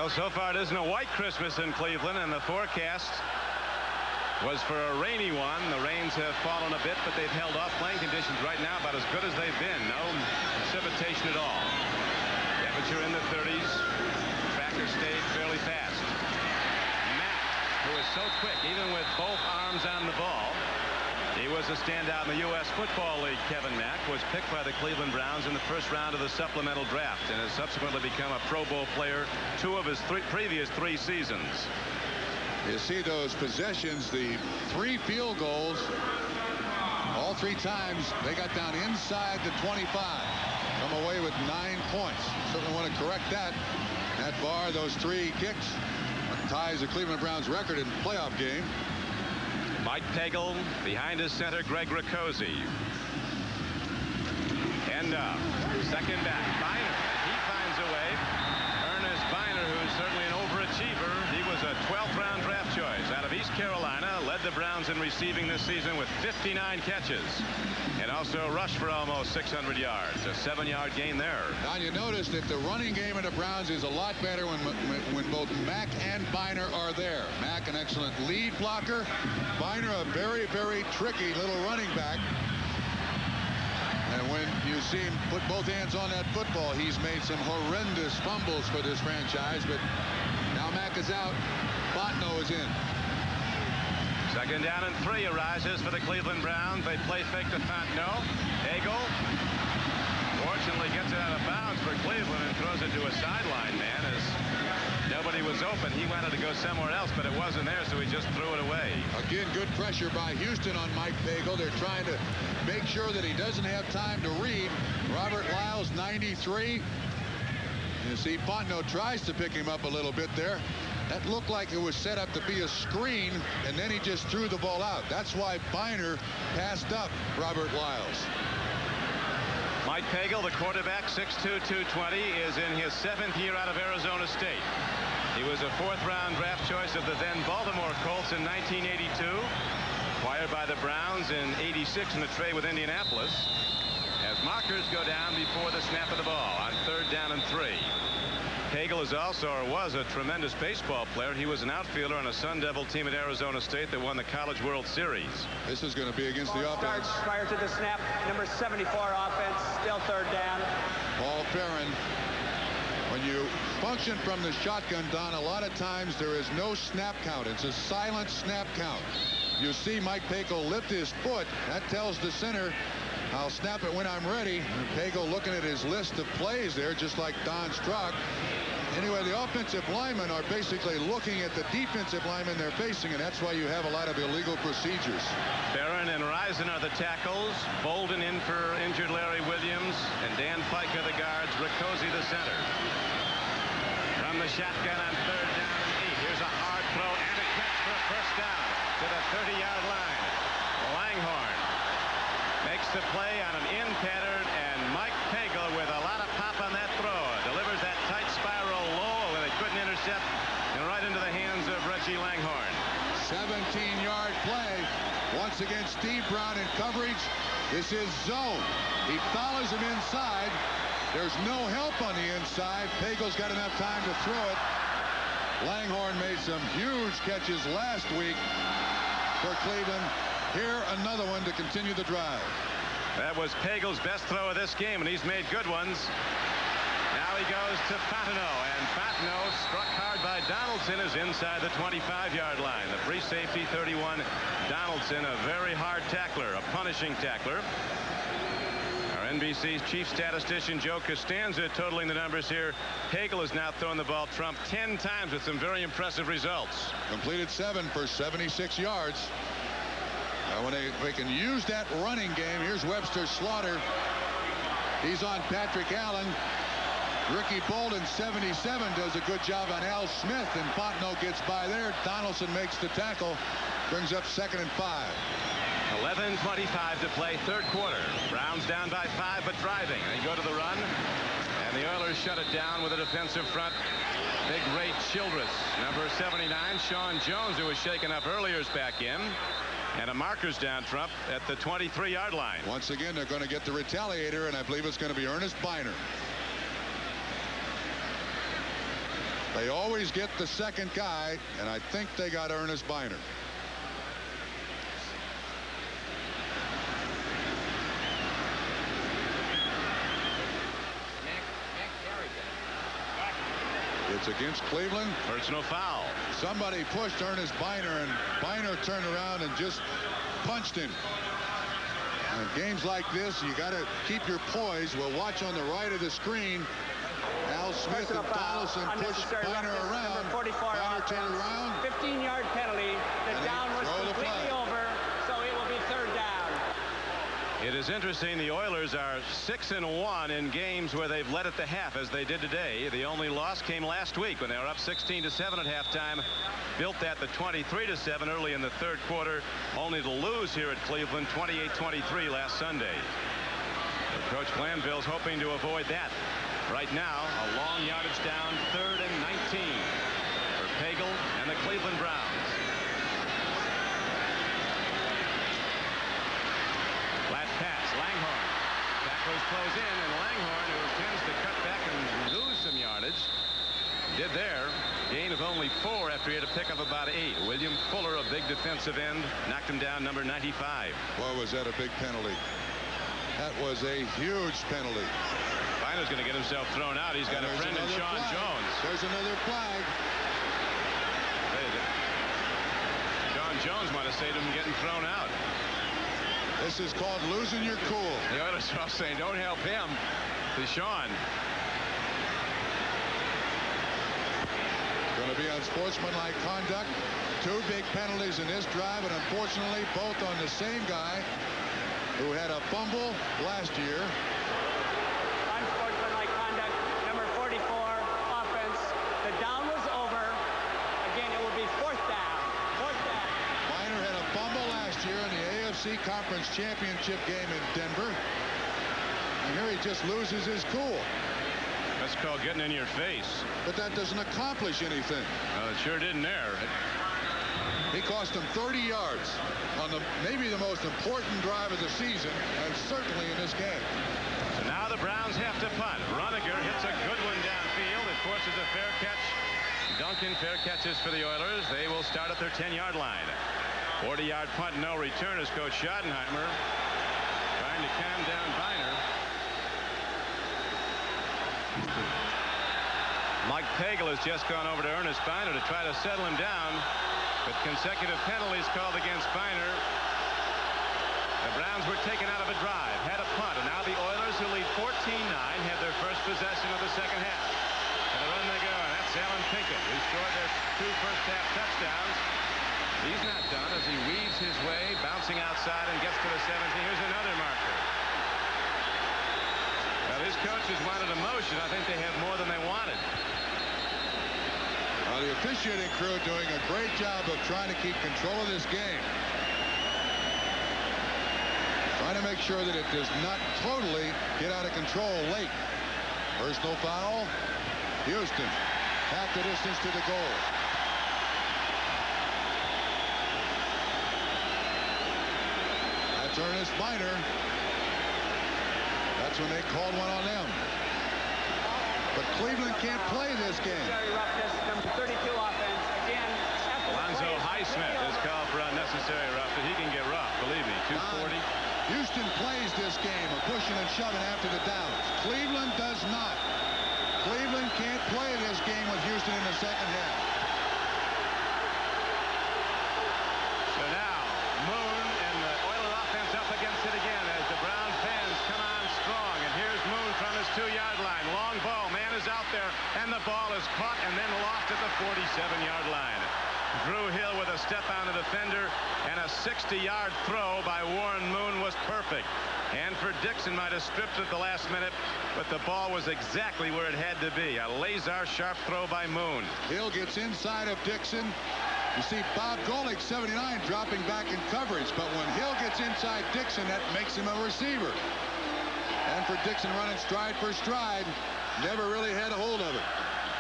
Well, so far it isn't a white Christmas in Cleveland, and the forecast was for a rainy one. The rains have fallen a bit, but they've held off. Playing conditions right now about as good as they've been. No precipitation at all. Temperature in the 30s. Tracker stayed fairly fast. Matt, who is so quick, even with both arms on the ball. He was a standout in the U.S. Football League. Kevin Mack was picked by the Cleveland Browns in the first round of the supplemental draft and has subsequently become a Pro Bowl player 2 of his previous 3 seasons. You see those possessions, the 3 field goals, all 3 times they got down inside the 25. Come away with 9 points. Certainly want to correct that. At Bahr, those 3 kicks ties the Cleveland Browns record in playoff game. Mike Pagel behind his center, Greg Riccozzi. And second back, Bahr. He finds a way. Ernest Bahr, who's certainly an overachiever. He was a 12th round draft choice out of East Carolina. Led the Browns in receiving this season with 59 catches. And also rushed for almost 600 yards. A 7-yard gain there. Now you notice that the running game of the Browns is a lot better when both Mack and Bahr are there. Mack, an excellent lead blocker. Bahr, a very, very tricky little running back. And when you see him put both hands on that football, he's made some horrendous fumbles for this franchise. But now Mack is out. Fontenot is in. Second down and 3 arises for the Cleveland Browns. They play fake to Fontenot. Pagel fortunately gets it out of bounds for Cleveland and throws it to a sideline man as nobody was open. He wanted to go somewhere else, but it wasn't there, so he just threw it away. Again, good pressure by Houston on Mike Pagel. They're trying to make sure that he doesn't have time to read. Robert Lyles, 93. You see, Fontenot tries to pick him up a little bit there. That looked like it was set up to be a screen, and then he just threw the ball out. That's why Bahr passed up Robert Lyles. Mike Pagel, the quarterback, 6'2", 220, is in his 7th year out of Arizona State. He was a 4th round draft choice of the then Baltimore Colts in 1982. Acquired by the Browns in 86 in the trade with Indianapolis. As markers go down before the snap of the ball on 3rd down and 3. Pagel is also, or was, a tremendous baseball player. He was an outfielder on a Sun Devil team at Arizona State that won the College World Series. This is going to be against the offense. Prior to the snap, number 74 offense, still 3rd down. Paul Farron. When you function from the shotgun, Don, a lot of times there is no snap count. It's a silent snap count. You see Mike Pagel lift his foot. That tells the center, I'll snap it when I'm ready. And Pagel looking at his list of plays there, just like Don Strock. Anyway, the offensive linemen are basically looking at the defensive linemen they're facing, and that's why you have a lot of illegal procedures. Barron and Risen are the tackles. Bolden in for injured Larry Williams, and Dan Pike are the guards. Riccozzi the center. From the shotgun on 3rd down and 8. Here's a hard throw and a catch for a 1st down to the 30-yard line. Langhorn makes the play on an in pattern, and Mike Pagel with a lot of pop on that throw delivers that tight spiral low that he couldn't intercept and right into the hands of Reggie Langhorn. 17-yard play. Once again, Steve Brown in coverage. This is zone. He follows him inside. There's no help on the inside. Pagel's got enough time to throw it. Langhorn made some huge catches last week for Cleveland. Here, another one to continue the drive. That was Pagel's best throw of this game, and he's made good ones. Now he goes to Fontenot, and Fontenot, struck hard by Donaldson, is inside the 25-yard line. The free safety, 31, Donaldson, a very hard tackler, a punishing tackler. Our NBC's chief statistician, Joe Costanza, totaling the numbers here. Pagel has now thrown the ball, Trump, 10 times with some very impressive results. Completed 7 for 76 yards. Now when they can use that running game, here's Webster Slaughter. He's on Patrick Allen. Ricky Bolden, 77, does a good job on Al Smith, and Fontenot gets by there. Donaldson makes the tackle, brings up 2nd and 5. 11:25 to play, 3rd quarter. Browns down by 5, but driving. They go to the run, and the Oilers shut it down with a defensive front. Big Ray Childress, number 79. Sean Jones, who was shaken up earlier, is back in. And a marker's down, Trump, at the 23-yard line. Once again, they're going to get the retaliator, and I believe it's going to be Ernest Bahr. They always get the second guy, and I think they got Ernest Bahr. It's against Cleveland. Personal foul. Somebody pushed Ernest Bahr, and Bahr turned around and just punched him. In games like this, you got to keep your poise. We'll watch on the right of the screen. Al Smith and Donaldson push Bahr around. 44 Bahr turned around. 15-yard penalty. The down was completely over, so it will be third down. It is interesting. The Oilers are 6-1 in games where they've led at the half, as they did today. The only loss came last week when they were up 16-7 at halftime. Built that the 23-7 early in the third quarter, only to lose here at Cleveland 28-23 last Sunday. But Coach Glanville's hoping to avoid that. Right now, a long yardage down, 3rd and 19 for Pagel and the Cleveland Browns. Flat pass, Langhorne. Tacklers close in, and Langhorne, who tends to cut back and lose some yardage, did there. Gain of only 4 after he had to pick up about 8. William Fuller, a big defensive end, knocked him down, number 95. Boy, was that a big penalty. That was a huge penalty. Biner's going to get himself thrown out. He's got a friend in Sean Jones. There's another flag. Sean Jones might have saved him getting thrown out. This is called losing your cool. The Oilers are saying, don't help him. To Sean. Going to be unsportsmanlike conduct. 2 big penalties in this drive, and unfortunately both on the same guy who had a fumble last year. Unsportsmanlike conduct, number 44, offense. The down was over. Again, it will be 4th down. 4th down. Bahr had a fumble last year in the AFC Conference Championship game in Denver. And here he just loses his cool. That's called getting in your face. But that doesn't accomplish anything. Well, it sure didn't there. He cost him 30 yards on maybe the most important drive of the season, and certainly in this game. So now the Browns have to punt. Roniger hits a good one downfield. It forces a fair catch. Duncan, fair catches for the Oilers. They will start at their 10-yard line. 40-yard punt, no return, as Coach Schottenheimer trying to calm down Bahr. Mike Pagel has just gone over to Ernest Bahr to try to settle him down, but consecutive penalties called against Bahr. The Browns were taken out of a drive, had a punt, and now the Oilers, who lead 14-9, have their first possession of the second half. And the run they go, and that's Allen Pinkett, who scored their 2 first-half touchdowns. He's not done as he weaves his way, bouncing outside and gets to the 17. Here's another marker. Well, his coaches wanted a motion. I think they have more than they wanted. Well, the officiating crew doing a great job of trying to keep control of this game. Trying to make sure that it does not totally get out of control late. Personal foul. Houston, half the distance to the goal. That's Ernest Bahr. That's when they called one on them. But Cleveland can't play this game. Unnecessary roughness, number 32 offense. Again, Alonzo Highsmith is called for unnecessary rough, but he can get rough, believe me. 240. Houston plays this game of pushing and shoving after the downs. Cleveland does not. Cleveland can't play this game with Houston in the second half. So now, Moon and the Oiler offense up against it again as the Brown fans come on strong. And here's Moon from his 2-yard line. Long ball, man is out there, and the ball is caught and then lost at the 47-yard line. Drew Hill with a step on the defender, and a 60-yard throw by Warren Moon was perfect. Hanford Dixon might have stripped it at the last minute, but the ball was exactly where it had to be. A laser-sharp throw by Moon. Hill gets inside of Dixon. You see Bob Golick, 79, dropping back in coverage, but when Hill gets inside Dixon, that makes him a receiver. Hanford Dixon running stride for stride, never really had a hold of it.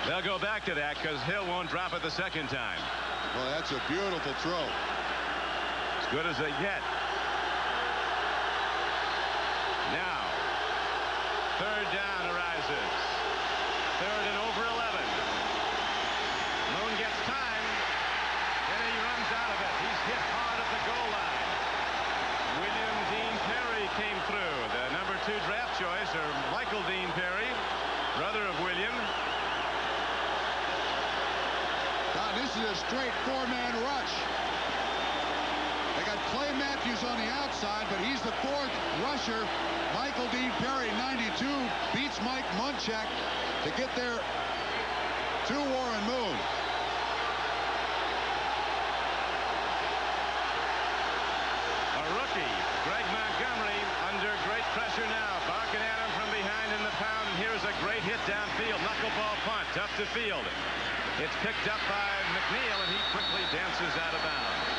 They'll go back to that because Hill won't drop it the second time. Well, that's a beautiful throw. As good as they get. Now, third down arises. 3rd and over 11. gets time. Then he runs out of it. He's hit hard at the goal line. William Dean Perry came through. The number 2 draft choice, or Michael Dean Perry, brother of William. Now, this is a straight 4-man rush. They got Clay Matthews on the outside, but he's the 4th rusher. Michael Dean Perry, 92, beats Mike Munchak to get there to Warren Moon. A rookie, Greg Montgomery, under great pressure now. Barking at him from behind in the pound. And here's a great hit downfield. Knuckleball punt, tough to field. It's picked up by McNeil, and he quickly dances out of bounds.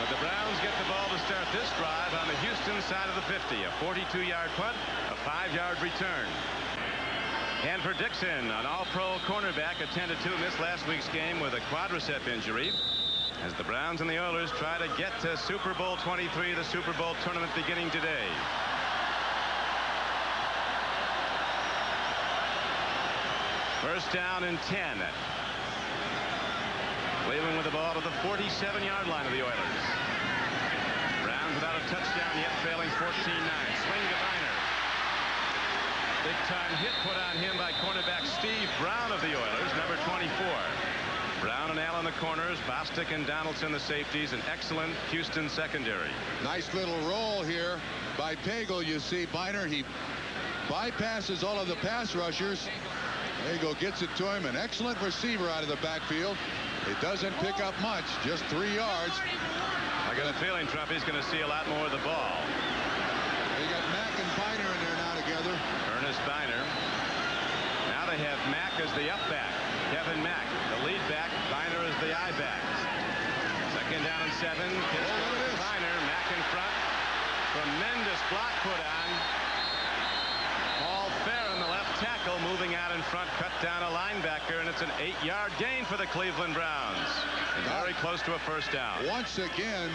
But the Browns get the ball to start this drive on the Houston side of the 50. A 42-yard punt, a 5-yard return. And for Dixon, an all-pro cornerback, attended to in this last week's game with a quadricep injury. As the Browns and the Oilers try to get to Super Bowl 23, the Super Bowl tournament beginning today. First down and 10. Cleveland with the ball to the 47-yard line of the Oilers. Browns without a touchdown yet, trailing 14-9. Swing to Bahr. Big-time hit put on him by cornerback Steve Brown of the Oilers, number 24. Brown and Allen the corners, Bostic and Donaldson the safeties, an excellent Houston secondary. Nice little roll here by Pagel. You see Bahr, he bypasses all of the pass rushers. Pagel gets it to him, an excellent receiver out of the backfield. It doesn't pick up much, just 3 yards. I got a feeling Trumpy's going to see a lot more of the ball. They got Mack and Bahr in there now together. Ernest Bahr. Now they have Mack as the up back. Kevin Mack, the lead back. Bahr is the I back. Second down and 7. Pitch goes to Bahr. Mack in front. Tremendous block put on. Paul Farron, the left tackle, moving out in front, cut down a linebacker, and it's an 8-yard gain for the Cleveland Browns. And very close to a first down. Once again,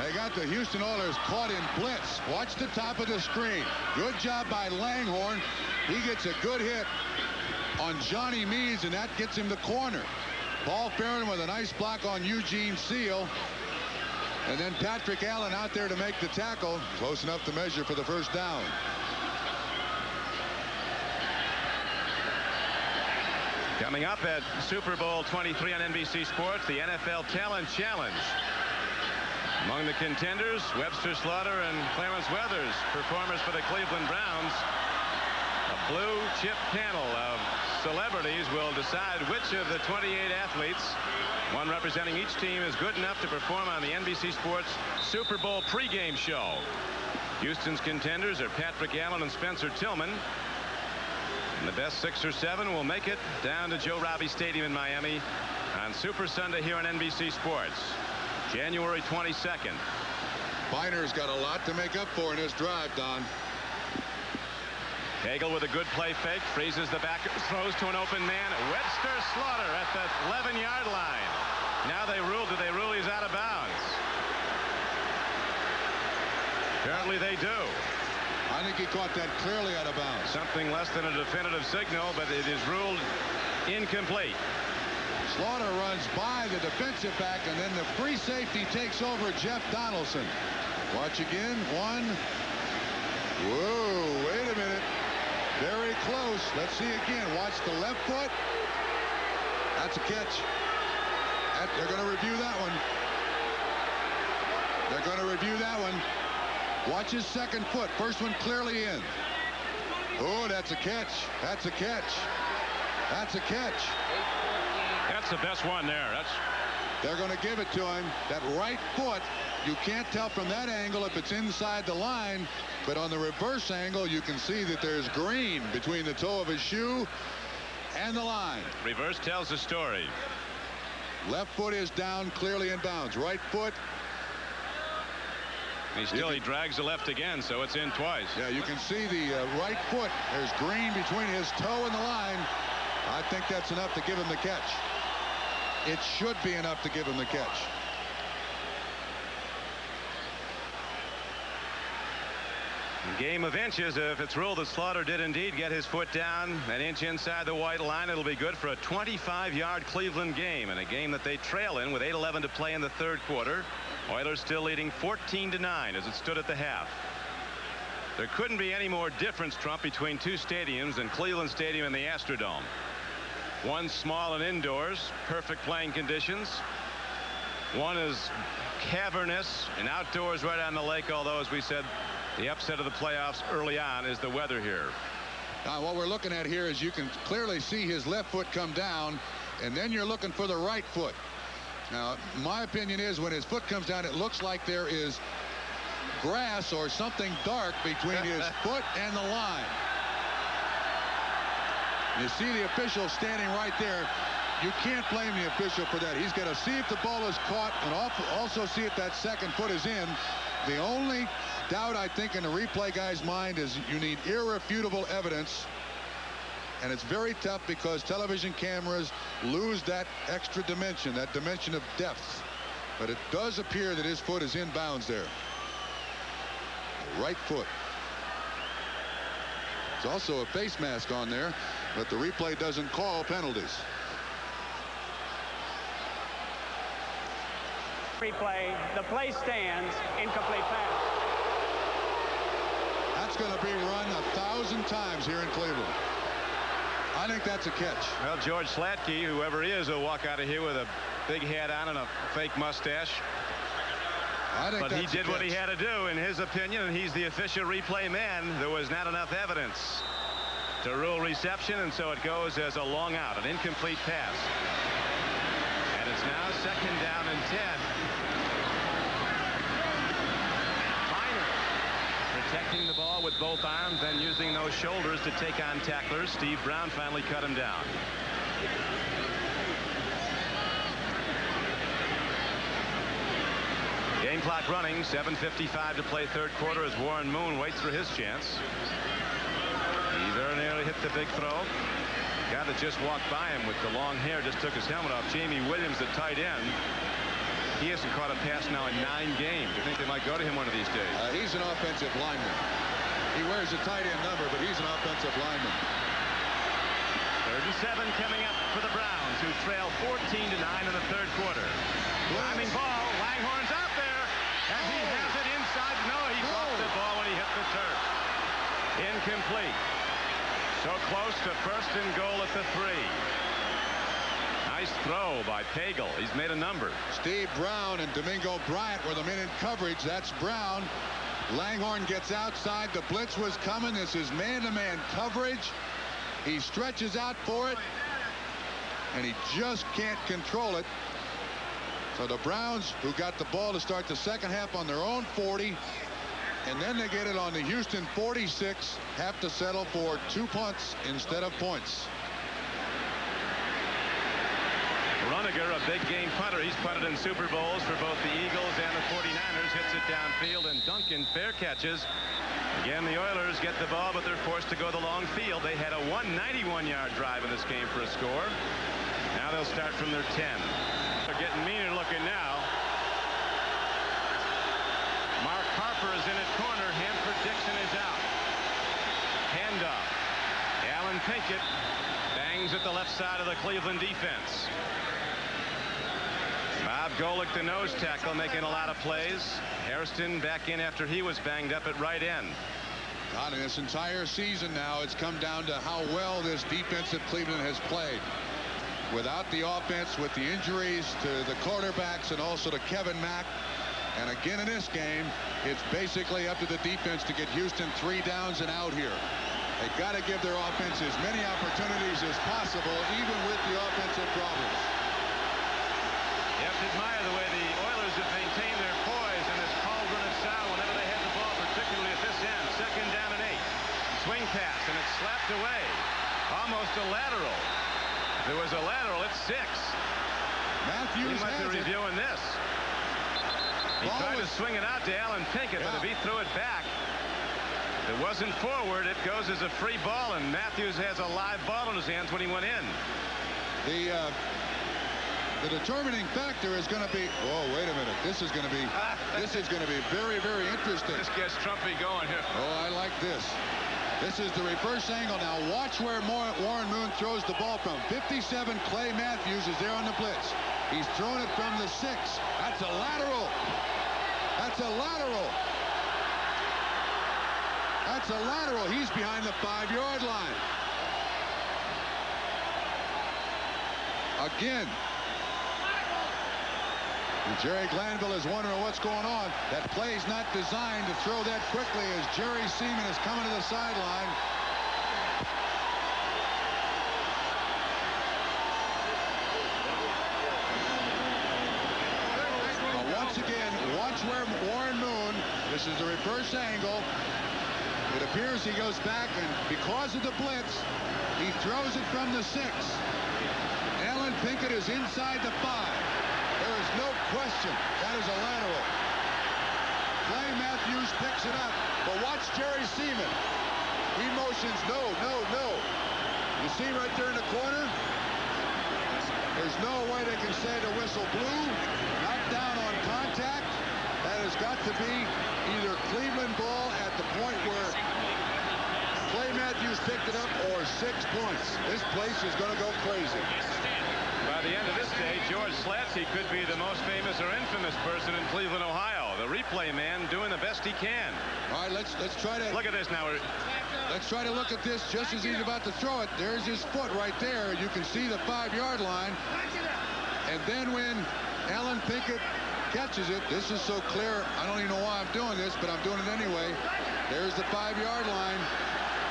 they got the Houston Oilers caught in blitz. Watch the top of the screen. Good job by Langhorne. He gets a good hit on Johnny Means, and that gets him the corner. Paul Farron with a nice block on Eugene Seal. And then Patrick Allen out there to make the tackle. Close enough to measure for the first down. Coming up at Super Bowl 23 on NBC Sports, the NFL Talent Challenge. Among the contenders, Webster Slaughter and Clarence Weathers, performers for the Cleveland Browns. A blue chip panel of celebrities will decide which of the 28 athletes, one representing each team, is good enough to perform on the NBC Sports Super Bowl pregame show. Houston's contenders are Patrick Allen and Spencer Tillman. And the best 6 or 7 will make it down to Joe Robbie Stadium in Miami on Super Sunday here on NBC Sports, January 22nd. Bahr's got a lot to make up for in this drive, Don. Pagel with a good play fake, freezes the back, throws to an open man. Webster Slaughter at the 11-yard line. Now they rule. Do they rule he's out of bounds? Apparently they do. I think he caught that clearly out of bounds. Something less than a definitive signal, but it is ruled incomplete. Slaughter runs by the defensive back, and then the free safety takes over Jeff Donaldson. Watch again. 1. Whoa, wait a minute. Very close. Let's see again. Watch the left foot. That's a catch. They're going to review that one. They're going to review that one. Watch his second foot. First one clearly in. Oh, that's a catch. That's a catch. That's a catch. That's the best one there. They're going to give it to him. That right foot, you can't tell from that angle if it's inside the line, but on the reverse angle, you can see that there's green between the toe of his shoe and the line. Reverse tells the story. Left foot is down, clearly in bounds. Right foot. He drags the left again, so it's in twice. Yeah, you can see the right foot. There's green between his toe and the line. I think that's enough to give him the catch. It should be enough to give him the catch. Game of inches. If it's ruled that Slaughter did indeed get his foot down an inch inside the white line, it'll be good for a 25-yard Cleveland game, and a game that they trail in with 8:11 to play in the third quarter. Oilers still leading 14-9 as it stood at the half. There couldn't be any more difference, Trump, between two stadiums than Cleveland Stadium and the Astrodome. One small and indoors, perfect playing conditions. One is cavernous and outdoors right on the lake, although, as we said, the upset of the playoffs early on is the weather here. Now, what we're looking at here is you can clearly see his left foot come down, and then you're looking for the right foot. Now, my opinion is when his foot comes down, it looks like there is grass or something dark between his foot and the line. You see the official standing right there. You can't blame the official for that. He's got to see if the ball is caught and also see if that second foot is in. The only doubt, I think, in the replay guy's mind is you need irrefutable evidence. And it's very tough because television cameras lose that extra dimension, that dimension of depth. But it does appear that his foot is in bounds there. Right foot. There's also a face mask on there, but the replay doesn't call penalties. Replay, the play stands, incomplete pass. That's going to be run 1,000 times here in Cleveland. I think that's a catch. Well, George Slatke, whoever he is, will walk out of here with a big hat on and a fake mustache. But he did what he had to do, in his opinion, and he's the official replay man. There was not enough evidence to rule reception, and so it goes as a long out, an incomplete pass. And it's now second down and 10. Protecting the ball with both arms and using those shoulders to take on tacklers. Steve Brown finally cut him down. Game clock running, 7:55 to play third quarter as Warren Moon waits for his chance. He very nearly hit the big throw. Guy that just walked by him with the long hair just took his helmet off. Jamie Williams, the tight end. He hasn't caught a pass now in 9 games. I think they might go to him one of these days. He's an offensive lineman. He wears a tight end number, but he's an offensive lineman. 37 coming up for the Browns, who trail 14-9 in the third quarter. Climbing ball, Langhorn's out there, and he has it inside. No, he dropped the ball when he hit the turf. Incomplete. So close to first and goal at the 3. Nice throw by Pagel. He's made a number. Steve Brown and Domingo Bryant were the men in coverage. That's Brown. Langhorn gets outside. The blitz was coming. This is man-to-man coverage. He stretches out for it, and he just can't control it. So the Browns, who got the ball to start the second half on their own 40, and then they get it on the Houston 46, have to settle for 2 punts instead of points. Runniger, a big game punter. He's punted in Super Bowls for both the Eagles and the 49ers. Hits it downfield, and Duncan fair catches. Again, the Oilers get the ball, but they're forced to go the long field. They had a 191-yard drive in this game for a score. Now they'll start from their 10. They're getting meaner looking now. Mark Harper is in at corner. Hanford Dixon is out. Handoff. Allen Pinkett bangs at the left side of the Cleveland defense. Bob Golick, the nose tackle, making a lot of plays. Hairston back in after he was banged up at right end. God, in this entire season now, it's come down to how well this defense of Cleveland has played. Without the offense, with the injuries to the quarterbacks and also to Kevin Mack. And again in this game, it's basically up to the defense to get Houston 3 downs and out here. They got to give their offense as many opportunities as possible, even with the offensive problems. You have to admire the way the Oilers have maintained their poise in this cauldron of sound whenever they had the ball, particularly at this end. Second down and 8. Swing pass, and it's slapped away. Almost a lateral. If it was a lateral, it's 6. Matthews he might be reviewing this. He tried to swing it out to Allen Pinkett, but if he threw it back, if it wasn't forward, it goes as a free ball, and Matthews has a live ball in his hands when he went in. The determining factor is going to be. Oh, wait a minute. This is going to be very, very interesting. This gets Trumpy going here. Oh, I like this. This is the reverse angle. Now watch where Warren Moon throws the ball from. 57, Clay Matthews is there on the blitz. He's thrown it from the 6. That's a lateral. That's a lateral. That's a lateral. He's behind the 5-yard line. Again. And Jerry Glanville is wondering what's going on. That play's not designed to throw that quickly as Jerry Seaman is coming to the sideline. Once again, watch where Warren Moon, this is the reverse angle. It appears he goes back, and because of the blitz, he throws it from the 6. Allen Pinkett is inside the 5. There is no question that is a lateral. Clay Matthews picks it up, but watch Jerry Seaman. He motions no, no, no. You see right there in the corner? There's no way they can say the whistle blew. Knocked down on contact. That has got to be either Cleveland ball at the point where Clay Matthews picked it up or 6 points. This place is going to go crazy. By the end of this day, George Slatsky could be the most famous or infamous person in Cleveland, Ohio. The replay man doing the best he can. All right, let's try to look at this now. Let's try to look at this just as he's about to throw it. There's his foot right there. You can see the 5-yard line. And then when Allen Pinkett catches it, this is so clear. I don't even know why I'm doing this, but I'm doing it anyway. There's the 5-yard line.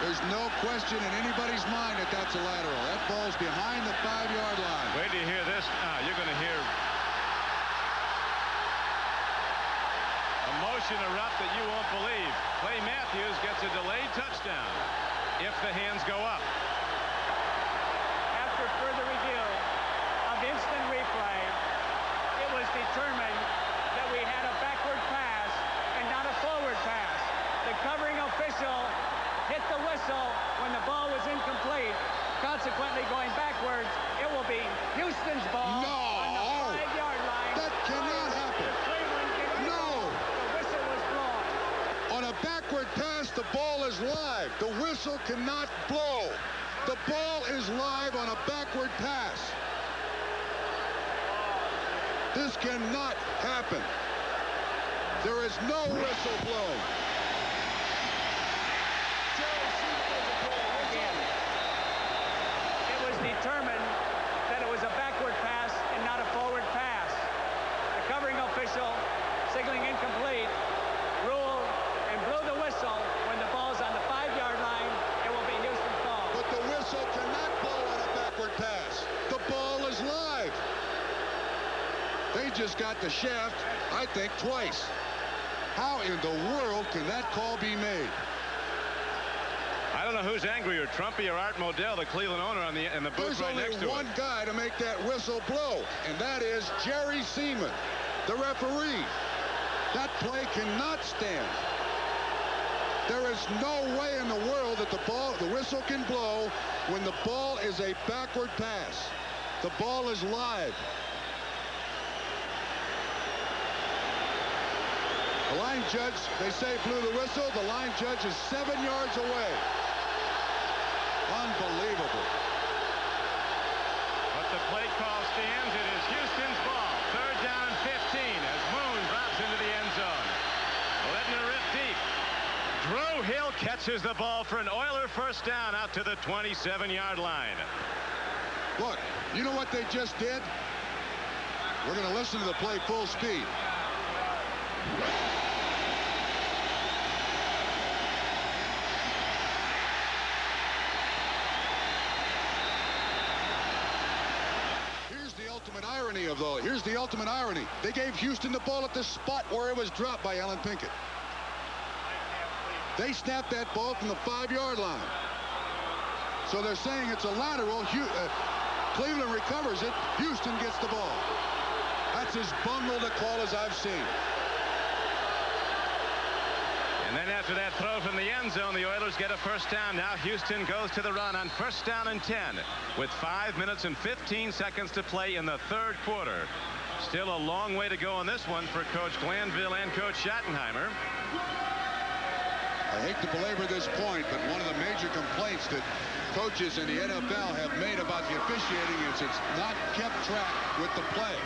There's no question in anybody's mind that that's a lateral. That ball's behind the 5-yard line. Wait till you hear this. You're going to hear a motion erupt that you won't believe. Clay Matthews gets a delayed touchdown if the hands go up. After further review of instant replay, it was determined that we had a backward pass and not a forward pass. The covering official hit the whistle when the ball was incomplete. Consequently, going backwards, it will be Houston's ball on the 5-yard line. That cannot happen. No. The whistle was blown. On a backward pass, the ball is live. The whistle cannot blow. The ball is live on a backward pass. This cannot happen. There is no whistle blown. Determined that it was a backward pass and not a forward pass. The covering official, signaling incomplete, ruled and blew the whistle when the ball's on the 5-yard line. It will be Houston's ball. But the whistle cannot blow on a backward pass. The ball is live. They just got the shaft, I think, twice. How in the world can that call be made? I don't know who's angrier, Trumpy or Art Modell, the Cleveland owner in the booth right next to him. There's only one guy to make that whistle blow, and that is Jerry Seaman, the referee. That play cannot stand. There is no way in the world that the whistle can blow when the ball is a backward pass. The ball is live. The line judge, they say, blew the whistle. The line judge is 7 yards away. Unbelievable. But the play call stands. It is Houston's ball. 3rd down and 15 as Moon drops into the end zone. Letting it rip deep. Drew Hill catches the ball for an Oiler first down out to the 27-yard line. Look, you know what they just did? We're going to listen to the play full speed. Here's the ultimate irony. They gave Houston the ball at the spot where it was dropped by Allen Pinkett. They snapped that ball from the 5-yard line. So they're saying it's a lateral. Cleveland recovers it. Houston gets the ball. That's as bungled a call as I've seen. And then after that throw from the end zone, the Oilers Oilers get a first down. Now Houston goes to the run on first down and 10 with 5 minutes and 15 seconds to play in the third quarter. Still a long way to go on this one for Coach Glanville and Coach Schottenheimer. I hate to belabor this point, but one of the major complaints that coaches in the NFL have made about the officiating is it's not kept track with the play.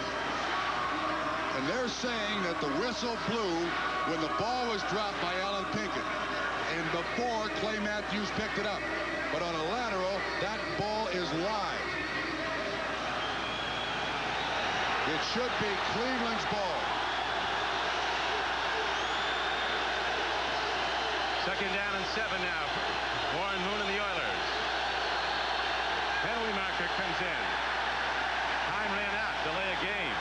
And they're saying that the whistle blew when the ball was dropped by Allen Pinkett and before Clay Matthews picked it up. But on a lateral, that ball is live. It should be Cleveland's ball. Second down and 7 now. Warren Moon and the Oilers. Penalty marker comes in. Time ran out. Delay a game.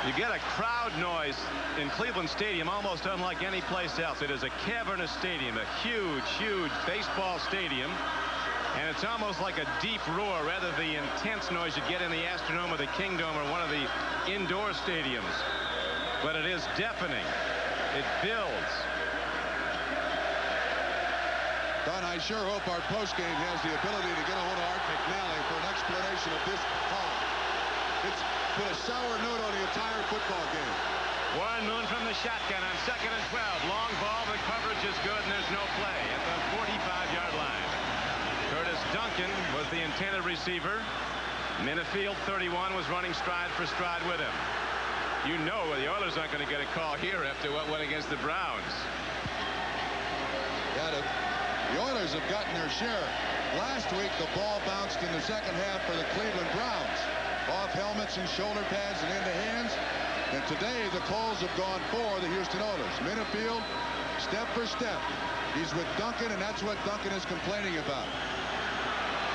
You get a crowd noise in Cleveland Stadium almost unlike any place else. It is a cavernous stadium, a huge baseball stadium. And it's almost like a deep roar rather than the intense noise you get in the Astrodome or the Kingdome or one of the indoor stadiums. But it is deafening. It builds. Don, I sure hope our postgame has the ability to get a hold of Art McNally for an explanation of this call. It's put a sour note on the entire football game. Warren Moon from the shotgun on second and 12. Long ball. The coverage is good and there's no play at the 45-yard line. Curtis Duncan was the intended receiver. Minifield 31 was running stride for stride with him. You know the Oilers aren't going to get a call here after what went against the Browns. Yeah, the Oilers have gotten their share. Last week the ball bounced in the second half for the Cleveland Browns. Off helmets and shoulder pads and into hands. And today the calls have gone for the Houston Oilers. Minifield, step for step. He's with Duncan, and that's what Duncan is complaining about.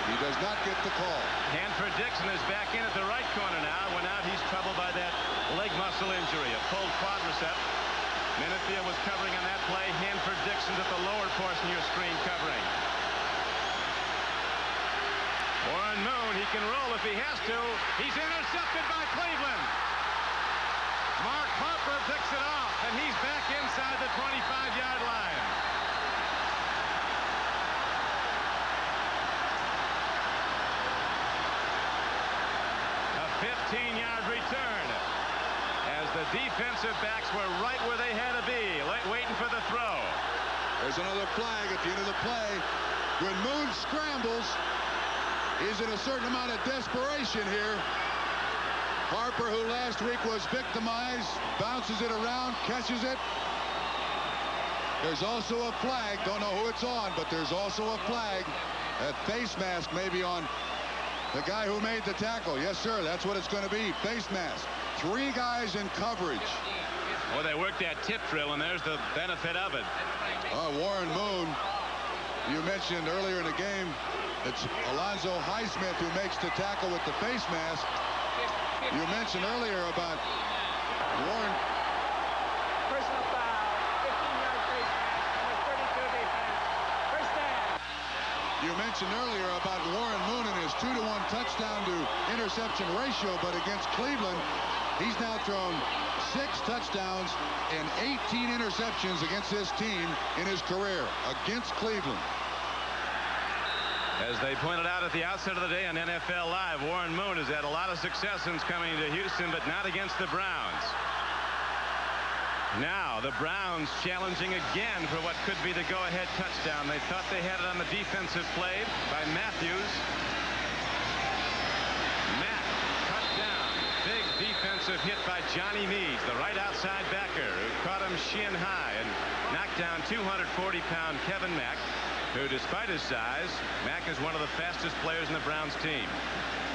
He does not get the call. Hanford Dixon is back in at the right corner now. When out, he's troubled by that leg muscle injury, a pulled quadricep. Minifield was covering on that play. Hanford Dixon's at the lower portion of your screen covering. Warren Moon, he can roll if he has to. He's intercepted by Cleveland. Mark Harper picks it off, and he's back inside the 25-yard line. A 15-yard return as the defensive backs were right where they had to be, waiting for the throw. There's another flag at the end of the play. When Moon scrambles, he's in a certain amount of desperation here. Harper, who last week was victimized, bounces it around, catches it. There's also a flag. Don't know who it's on, but there's also a flag. That face mask may be on the guy who made the tackle. Yes, sir, that's what it's going to be. Face mask. 3 guys in coverage. Well, they worked that tip drill, and there's the benefit of it. Warren Moon, you mentioned earlier in the game, it's Alonzo Highsmith who makes the tackle with the face mask. You mentioned earlier about Warren. Personal foul, 15-yard face mask, number 32 defense. First down. You mentioned earlier about Warren Moon and his 2-to-1 touchdown to interception ratio, but against Cleveland, he's now thrown 6 touchdowns and 18 interceptions against this team in his career against Cleveland. As they pointed out at the outset of the day on NFL Live, Warren Moon has had a lot of success since coming to Houston, but not against the Browns. Now the Browns challenging again for what could be the go-ahead touchdown. They thought they had it on the defensive play by Matthews. Matt cut down. Big defensive hit by Johnny Meade, the right outside backer, who caught him shin high and knocked down 240-pound Kevin Mack, who, despite his size, Mack is one of the fastest players in the Browns team.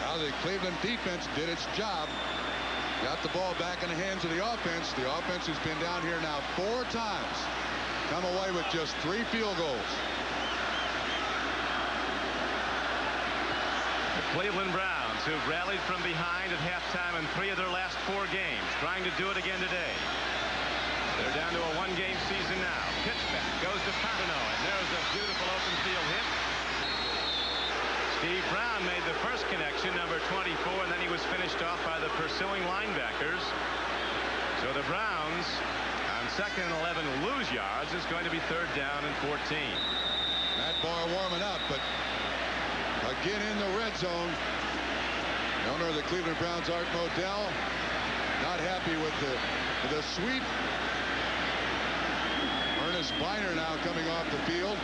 Now the Cleveland defense did its job. Got the ball back in the hands of the offense. The offense has been down here now 4 times. Come away with just 3 field goals. The Cleveland Browns, who've rallied from behind at halftime in 3 of their last 4 games, trying to do it again today. They're down to a 1-game season now. Pitch back goes to Papineau, and there's a beautiful open field hit. Steve Brown made the first connection, number 24, and then he was finished off by the pursuing linebackers. So the Browns on 2nd and 11 lose yards. It's going to be 3rd down and 14. Matt Bahr warming up, but again in the red zone. The owner of the Cleveland Browns, Art Modell, not happy with the sweep. Ernest Bahr now coming off the field.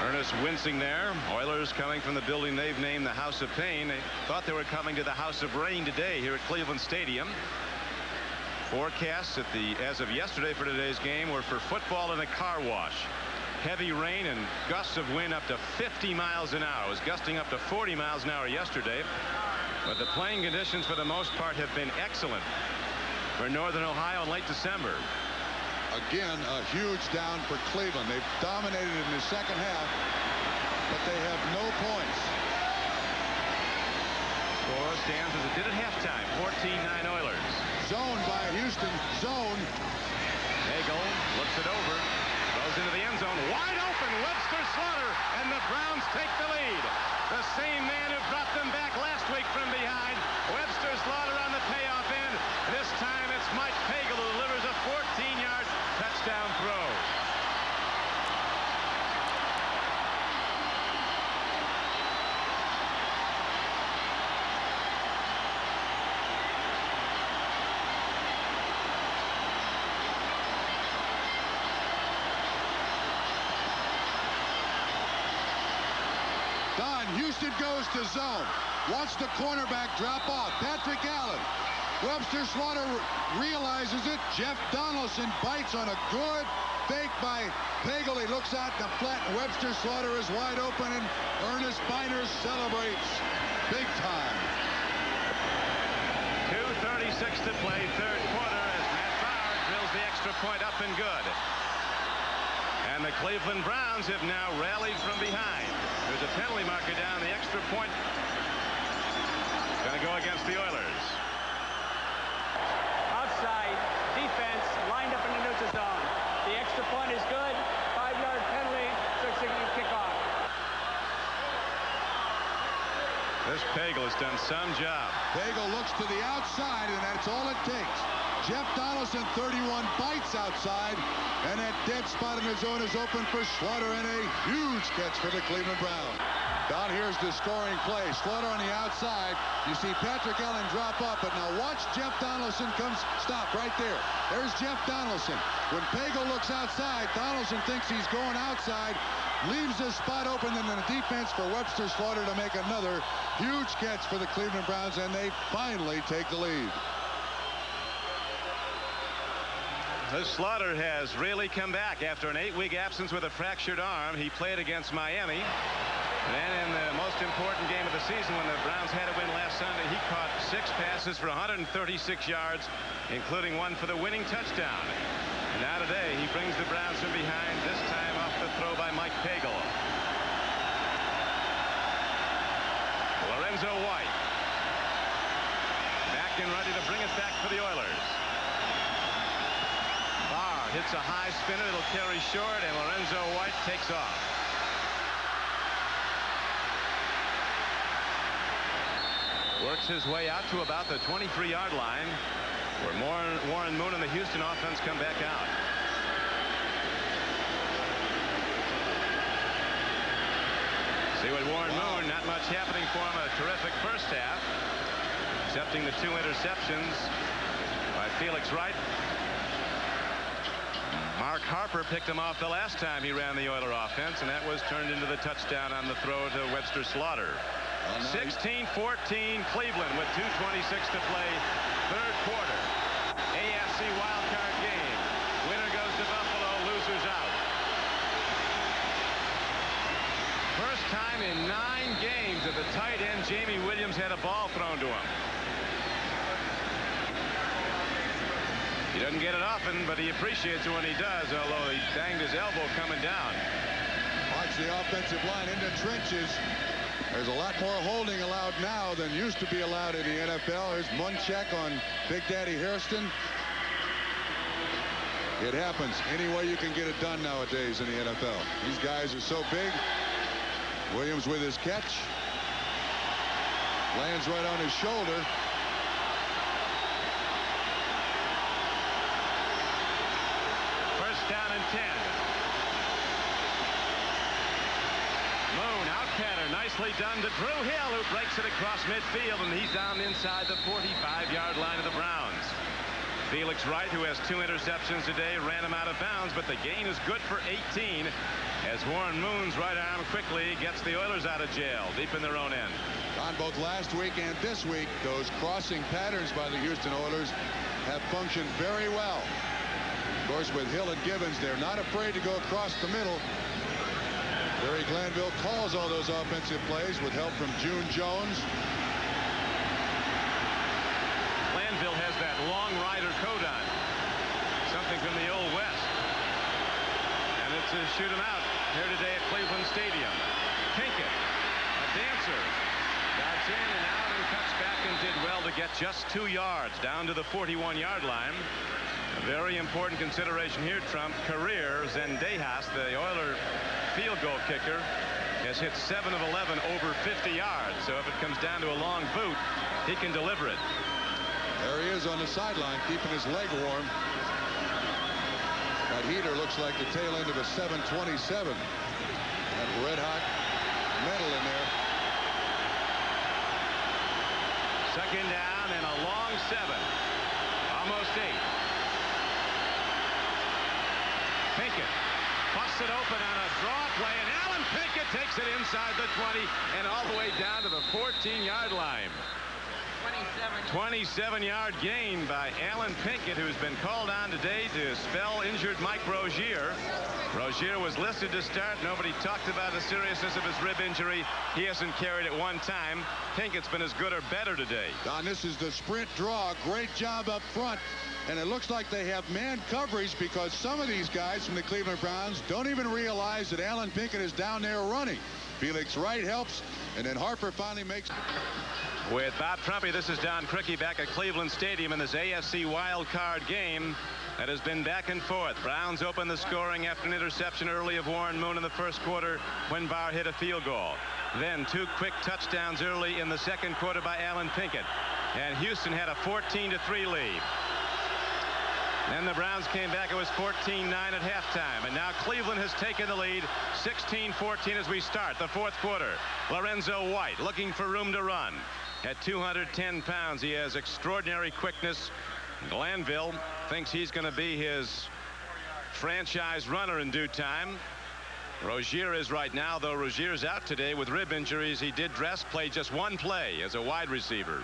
Ernest wincing there. Oilers coming from the building they've named the House of Pain. They thought they were coming to the House of Rain today here at Cleveland Stadium. Forecasts as of yesterday for today's game were for football and a car wash. Heavy rain and gusts of wind up to 50 miles an hour. It was gusting up to 40 miles an hour yesterday. But the playing conditions for the most part have been excellent for Northern Ohio in late December. Again, a huge down for Cleveland. They've dominated in the second half, but they have no points. Score stands as it did at halftime. 14-9 Oilers. Zone by Houston. Zone. Pagel looks it over. Goes into the end zone. Wide open. Webster Slaughter. And the Browns take the lead. The same man who brought them back last week from behind. Webster Slaughter on the payoff end. This time it's Mike Pagel who delivers a 14-yard touchdown throw. Houston goes to zone. Watch the cornerback drop off. Patrick Allen. Webster Slaughter realizes it. Jeff Donaldson bites on a good fake by Pagel. He looks out the flat. Webster Slaughter is wide open, and Ernest Bahr celebrates big time. 2:36 to play, 3rd quarter, as Matt Bahr drills the extra point up and good. And the Cleveland Browns have now rallied from behind. There's a penalty marker down. The extra point going to go against the Oilers. Outside defense lined up in the neutral zone. The extra point is good. 5-yard penalty, so it's a kickoff. This Pagel has done some job. Pagel looks to the outside, and that's all it takes. Jeff Donaldson, 31, bites outside, and that dead spot in the zone is open for Slaughter, and a huge catch for the Cleveland Browns. Down here's the scoring play. Slaughter on the outside. You see Patrick Allen drop up, but now watch Jeff Donaldson comes. Stop right there. There's Jeff Donaldson. When Pagel looks outside, Donaldson thinks he's going outside, leaves the spot open, and then the defense for Webster Slaughter to make another huge catch for the Cleveland Browns, and they finally take the lead. This Slaughter has really come back after an 8-week absence with a fractured arm. He played against Miami. Then in the most important game of the season, when the Browns had a win last Sunday, he caught 6 passes for 136 yards, including one for the winning touchdown. And now today, he brings the Browns from behind, this time off the throw by Mike Pagel. Lorenzo White. Back and ready to bring it back for the Oilers. Bahr hits a high spinner. It'll carry short, and Lorenzo White takes off. Works his way out to about the 23-yard line, where Warren Moon and the Houston offense come back out. See what Warren Moon, not much happening for him. A terrific first half, accepting the 2 interceptions by Felix Wright. Mark Harper picked him off the last time he ran the Oiler offense, and that was turned into the touchdown on the throw to Webster Slaughter. 16-14 Cleveland with 2:26 to play, 3rd quarter. AFC wildcard game. Winner goes to Buffalo, losers out. First time in 9 games that the tight end Jamie Williams had a ball thrown to him. He doesn't get it often, but he appreciates it when he does, although he banged his elbow coming down. Watch the offensive line in the trenches. There's a lot more holding allowed now than used to be allowed in the NFL. Here's Munchak on Big Daddy Hairston. It happens any way you can get it done nowadays in the NFL. These guys are so big. Williams with his catch. Lands right on his shoulder. First down and 10. Moon out pattern. Nicely done to Drew Hill, who breaks it across midfield, and he's down inside the 45-yard line of the Browns. Felix Wright, who has 2 interceptions today, ran him out of bounds, but the gain is good for 18 as Warren Moon's right arm quickly gets the Oilers out of jail deep in their own end. On both last week and this week, those crossing patterns by the Houston Oilers have functioned very well. Of course, with Hill and Gibbons, they're not afraid to go across the middle. Barry Glanville calls all those offensive plays with help from June Jones. Glanville has that long rider coat on, something from the Old West, and it's a shoot 'em out here today at Cleveland Stadium. Pinkett, a dancer, got in and out and cuts back and did well to get just 2 yards down to the 41-yard line. A very important consideration here, Trump. Career Zendejas, the Oiler field goal kicker, has hit 7 of 11 over 50 yards. So if it comes down to a long boot, he can deliver it. There he is on the sideline, keeping his leg warm. That heater looks like the tail end of a 727. That red-hot metal in there. Second down and a long 7. Almost 8. Pinkett busts it open on a draw play, and Allen Pinkett takes it inside the 20 and all the way down to the 14-yard line. 27-yard gain by Allen Pinkett, who's been called on today to spell injured Mike Rozier. Rozier was listed to start. Nobody talked about the seriousness of his rib injury. He hasn't carried it one time. Pinkett's been as good or better today. Don, this is the sprint draw. Great job up front. And it looks like they have man coverage because some of these guys from the Cleveland Browns don't even realize that Allen Pinkett is down there running. Felix Wright helps, and then Harper finally makes... With Bob Trumpy, this is Don Criqui back at Cleveland Stadium in this AFC wild card game that has been back and forth. Browns open the scoring after an interception early of Warren Moon in the first quarter when Bahr hit a field goal. Then 2 quick touchdowns early in the second quarter by Allen Pinkett. And Houston had a 14-3 lead. Then the Browns came back. It was 14-9 at halftime. And now Cleveland has taken the lead 16-14 as we start the fourth quarter. Lorenzo White looking for room to run. At 210 pounds, he has extraordinary quickness. Glanville thinks he's going to be his franchise runner in due time. Rozier is right now, though Rozier's out today with rib injuries. He did play just 1 play as a wide receiver.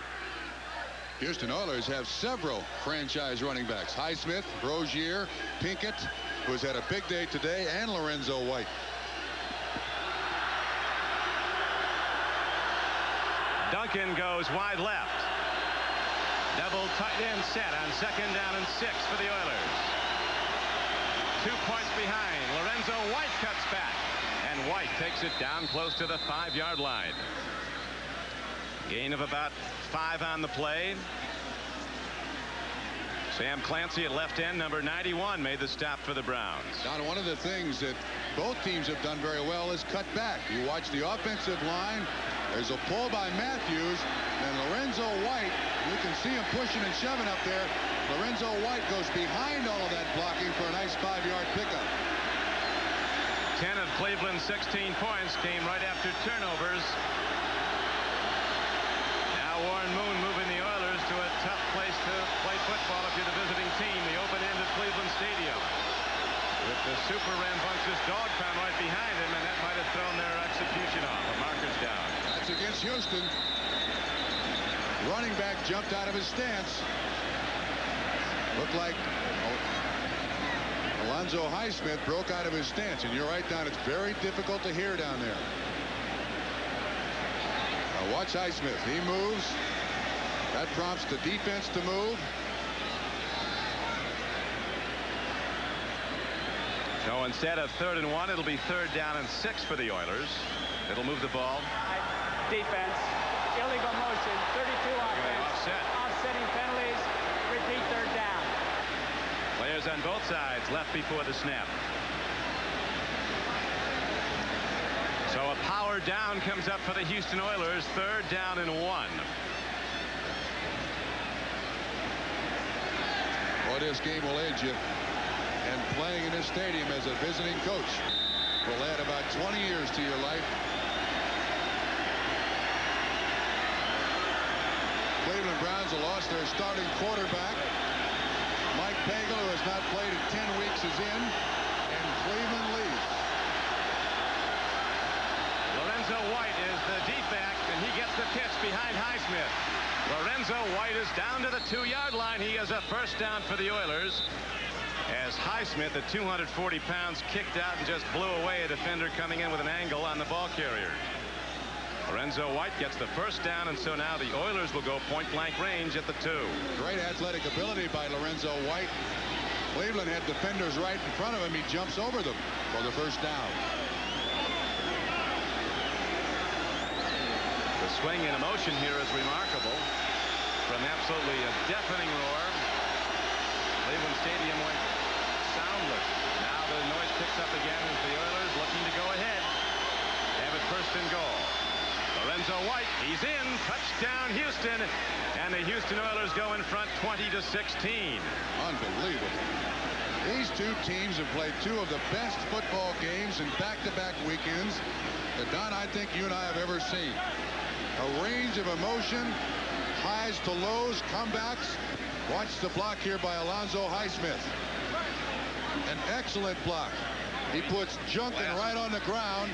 Houston Oilers have several franchise running backs. Highsmith, Rozier, Pinkett, who's had a big day today, and Lorenzo White. Duncan goes wide left. Double tight end set on second down and 6 for the Oilers. 2 points behind. Lorenzo White cuts back, and White takes it down close to the 5-yard line. Gain of about 5 on the play. Sam Clancy at left end, number 91, made the stop for the Browns. Now, one of the things that both teams have done very well is cut back. You watch the offensive line. There's a pull by Matthews, and Lorenzo White, you can see him pushing and shoving up there. Lorenzo White goes behind all of that blocking for a nice 5-yard pickup. 10 of Cleveland's 16 points came right after turnovers. Now Warren Moon moving the Oilers to a tough place to play football if you're the visiting team, the open end of Cleveland Stadium. With the super rambunctious dog pound right behind him, and that might have thrown their execution off. The marker's down. That's against Houston. Running back jumped out of his stance. Looked like Alonzo Highsmith broke out of his stance, and you're right, Don. It's very difficult to hear down there. Now watch Highsmith. He moves. That prompts the defense to move. So instead of 3rd and 1, it'll be 3rd down and 6 for the Oilers. It'll move the ball. Defense, illegal motion, 32 offense, offsetting penalties, repeat 3rd down. Players players on both sides left before the snap. So a power down comes up for the Houston Oilers. 3rd down and 1. Well, this game will age you. And playing in this stadium as a visiting coach will add about 20 years to your life. Cleveland Browns have lost their starting quarterback. Mike Pagel, who has not played in 10 weeks, is in. And Cleveland leads. Lorenzo White is the D-back, and he gets the pitch behind Highsmith. Lorenzo White is down to the 2-yard line. He has a first down for the Oilers, as Highsmith at 240 pounds kicked out and just blew away a defender coming in with an angle on the ball carrier. Lorenzo White gets the first down, and so now the Oilers will go point-blank range at the 2. Great athletic ability by Lorenzo White. Cleveland had defenders right in front of him. He jumps over them for the first down. The swing in motion here is remarkable. From absolutely a deafening roar, Cleveland Stadium went soundless. Now the noise picks up again as the Oilers looking to go ahead. Have it 1st and goal. Lorenzo White, he's in. Touchdown Houston. And the Houston Oilers go in front 20-16. Unbelievable. These two teams have played two of the best football games in back-to-back weekends that, Don, I think you and I have ever seen. A range of emotion, highs to lows, comebacks. Watch the block here by Alonzo Highsmith. An excellent block. He puts Junkin right on the ground.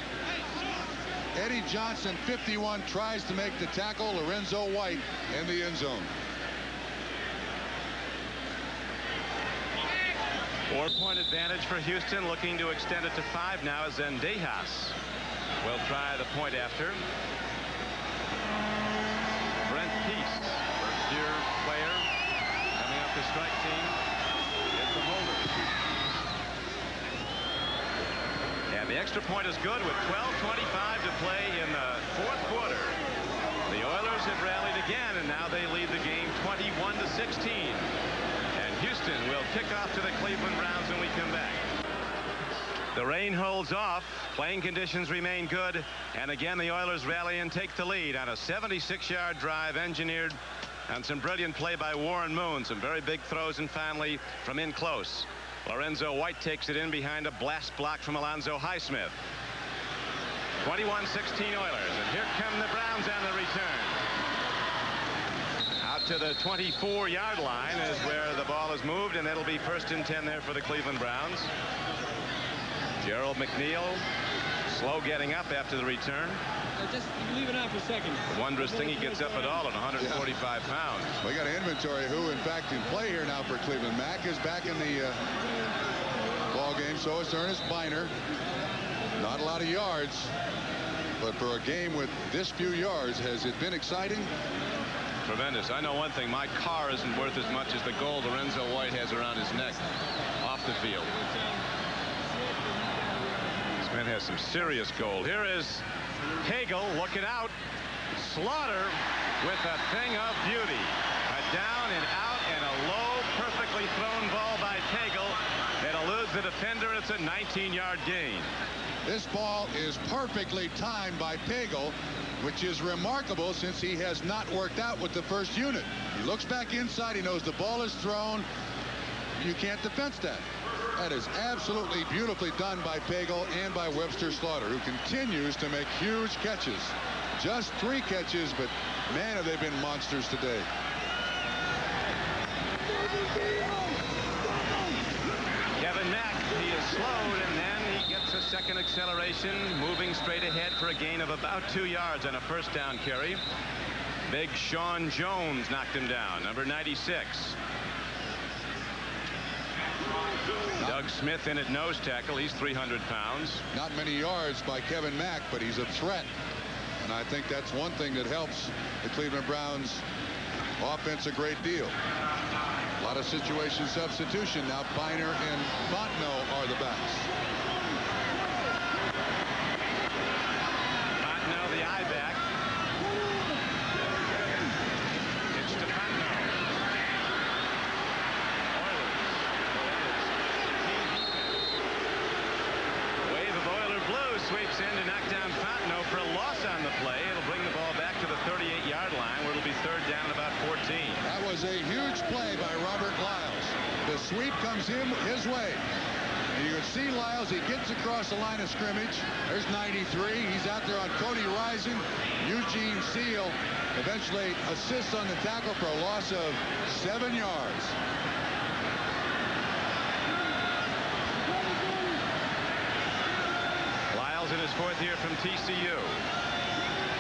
Eddie Johnson, 51, tries to make the tackle. Lorenzo White in the end zone. 4-point advantage for Houston, looking to extend it to 5 now as Zendejas will try the point after. Brent Peace, first-year player, coming up the strike team, is the holder. And the extra point is good with 12:25 to play in the 4th quarter. The Oilers have rallied again, and now they lead the game 21-16. And Houston will kick off to the Cleveland Browns when we come back. The rain holds off. Playing conditions remain good. And again, the Oilers rally and take the lead on a 76-yard drive engineered on some brilliant play by Warren Moon. Some very big throws, and finally from in close, Lorenzo White takes it in behind a blast block from Alonzo Highsmith. 21-16 Oilers. And here come the Browns on the return. Out to the 24-yard line is where the ball is moved, and it'll be 1st and 10 there for the Cleveland Browns. Gerald McNeil slow getting up after the return. Just leave it out for a second. Wondrous thing he gets up at all at 145 pounds. We got to inventory who, in fact, can play here now for Cleveland. Mack is back in the ball game. So is Ernest Biner. Not a lot of yards, but for a game with this few yards, has it been exciting? Tremendous. I know one thing. My car isn't worth as much as the gold Lorenzo White has around his neck off the field. This man has some serious gold. Here is Pagel looking out. Slaughter with a thing of beauty. A down and out and a low, perfectly thrown ball by Pagel that eludes the defender. It's a 19-yard gain. This ball is perfectly timed by Pagel, which is remarkable since he has not worked out with the first unit. He looks back inside. He knows the ball is thrown. You can't defense that. That is absolutely beautifully done by Pagel and by Webster Slaughter, who continues to make huge catches. Just 3 catches, but man, have they been monsters today. Kevin Mack, he is slowed, and then he gets a second acceleration, moving straight ahead for a gain of about 2 yards on a first down carry. Big Sean Jones knocked him down, number 96. Doug Smith in at nose tackle. He's 300 pounds. Not many yards by Kevin Mack, but he's a threat. And I think that's one thing that helps the Cleveland Browns offense a great deal. A lot of situation substitution. Now Biner and Fontenot are the backs. Fontenot, the eye back. It's to Fontenot. Oilers sweep comes his way. And you can see Lyles, he gets across the line of scrimmage. There's 93. He's out there on Cody Rising. Eugene Seal eventually assists on the tackle for a loss of 7 yards. Lyles in his 4th year from TCU.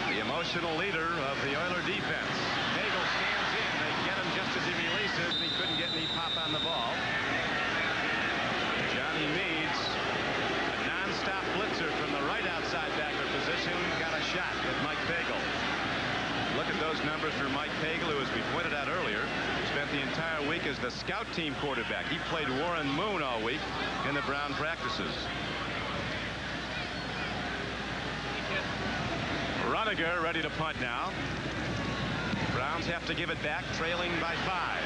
The emotional leader of the Oiler defense. Pagel stands in. They get him just as he releases, and he couldn't get any pop on the ball. Johnny Meads, a non-stop blitzer from the right outside backer position, got a shot at Mike Pagel. Look at those numbers for Mike Pagel, who, as we pointed out earlier, spent the entire week as the scout team quarterback. He played Warren Moon all week in the Brown practices. Runiger ready to punt now. Browns have to give it back, trailing by 5.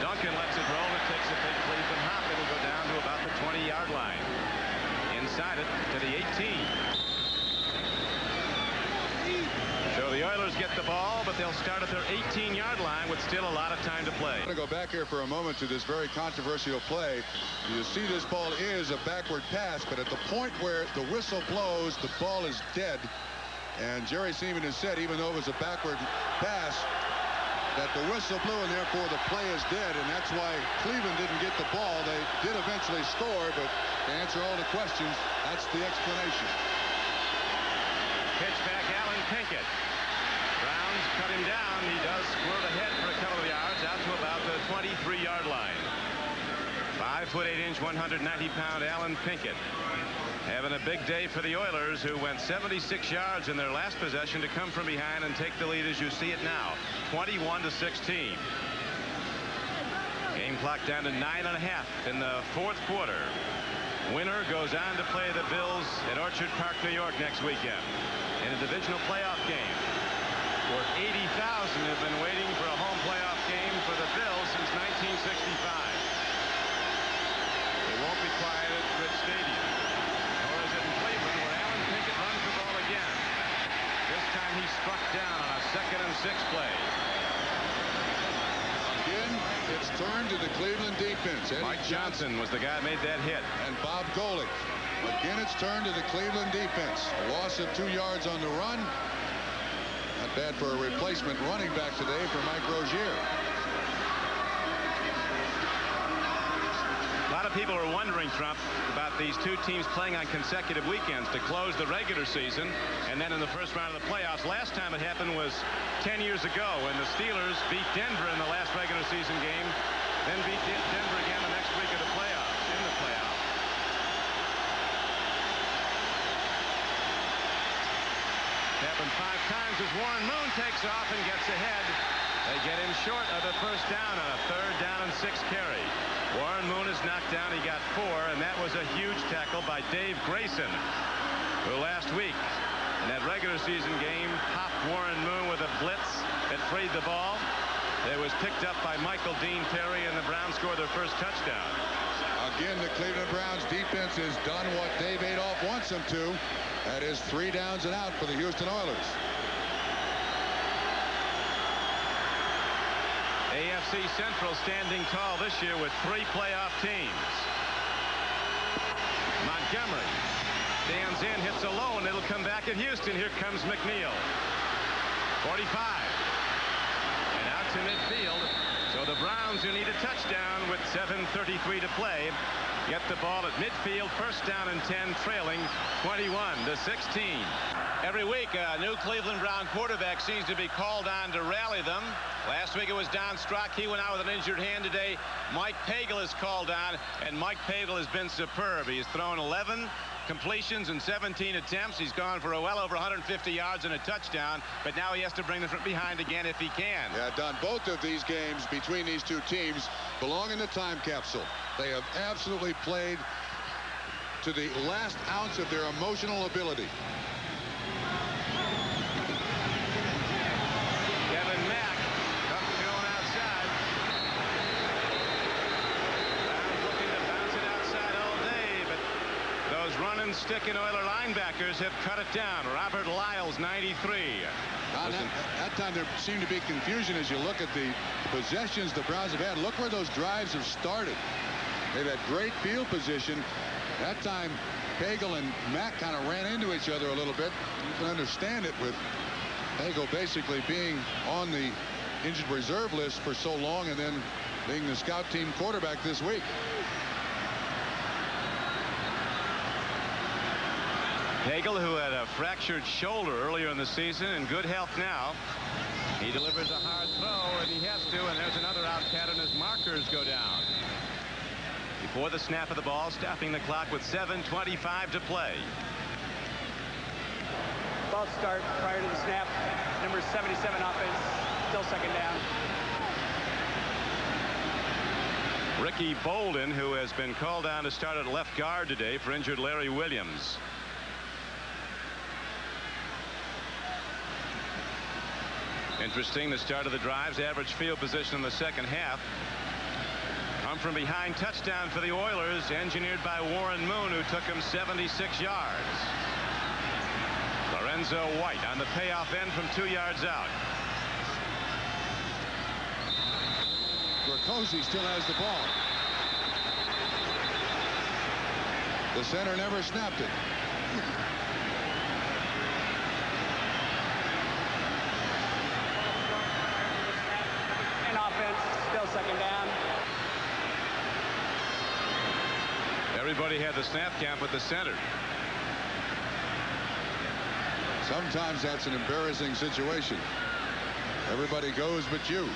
Duncan lets it roll. It takes a big Cleveland hop. It'll go down to about the 20-yard line. Inside it to the 18. So the Oilers get the ball, but they'll start at their 18-yard line with still a lot of time to play. I'm going to go back here for a moment to this very controversial play. You see this ball is a backward pass, but at the point where the whistle blows, the ball is dead. And Jerry Seaman has said, even though it was a backward pass, that the whistle blew and therefore the play is dead, and that's why Cleveland didn't get the ball. They did eventually score, but to answer all the questions, that's the explanation. Pitch back, Allen Pinkett. Browns cut him down. He does squirt ahead for a couple of yards out to about the 23-yard line. 5'8" 190-pound Allen Pinkett having a big day for the Oilers, who went 76 yards in their last possession to come from behind and take the lead as you see it now, 21-16. Game clock down to 9.5 in the 4th quarter. Winner goes on to play the Bills at Orchard Park, New York next weekend in a divisional playoff game, where 80,000 have been waiting for a home playoff game for the Bills since 1965. It won't be quiet at Grit Stadium. Nor is it in Cleveland, where Allen Pinkett runs the ball again. This time he struck down on a 2nd and 6 play. Again, it's turned to the Cleveland defense. Mike Johnson was the guy who made that hit. And Bob Golick. Again, it's turned to the Cleveland defense. A loss of 2 yards on the run. Not bad for a replacement running back today for Mike Rozier. A lot of people are wondering, Trump, about these two teams playing on consecutive weekends to close the regular season and then in the first round of the playoffs. Last time it happened was 10 years ago when the Steelers beat Denver in the last regular season game, then beat Denver again the next week of the playoffs, in the playoffs. It happened 5 times as Warren Moon takes off and gets ahead. They get him short of the first down on a 3rd down and 6 carry. Warren Moon is knocked down. He got 4, and that was a huge tackle by Dave Grayson, who last week in that regular season game popped Warren Moon with a blitz that freed the ball. It was picked up by Michael Dean Terry, and the Browns scored their first touchdown. Again, the Cleveland Browns defense has done what Dave Adolph wants them to. That is 3 downs and out for the Houston Oilers. AFC Central standing tall this year with 3 playoff teams. Montgomery stands in, hits a low, and it'll come back at Houston. Here comes McNeil. 45. And out to midfield. So the Browns, who need a touchdown with 7:33 to play, get the ball at midfield, 1st down and 10, trailing 21-16. Every week, a new Cleveland Brown quarterback seems to be called on to rally them. Last week it was Don Strock. He went out with an injured hand today. Mike Pagel is called on, and Mike Pagel has been superb. He has thrown 11 completions in 17 attempts. He's gone for well over 150 yards and a touchdown, but now he has to bring them from behind again if he can. Yeah, Don, both of these games between these two teams belong in the time capsule. They have absolutely played to the last ounce of their emotional ability. Kevin Mack going outside. Browns looking to bounce it outside all day, but those running stick in Oiler linebackers have cut it down. Robert Lyles, 93. That time there seemed to be confusion as you look at the possessions the Browns have had. Look where those drives have started. They've had great field position. That time Pagel and Mack kind of ran into each other a little bit. You can understand it with Pagel basically being on the injured reserve list for so long and then being the scout team quarterback this week. Pagel, who had a fractured shoulder earlier in the season, in good health now. He delivers a hard throw, and he has to, and there's another out pattern as markers go down. Before the snap of the ball, stopping the clock with 7:25 to play. False start prior to the snap. Number 77 offense, still second down. Ricky Bolden, who has been called down to start at left guard today for injured Larry Williams. Interesting, the start of the drives, average field position in the second half. Come from behind touchdown for the Oilers, engineered by Warren Moon, who took him 76 yards. Lorenzo White on the payoff end from 2 yards out. Gorkozy still has the ball. The center never snapped it. And offense, still second down. Everybody had the snap count with the center. Sometimes that's an embarrassing situation. Everybody goes but you.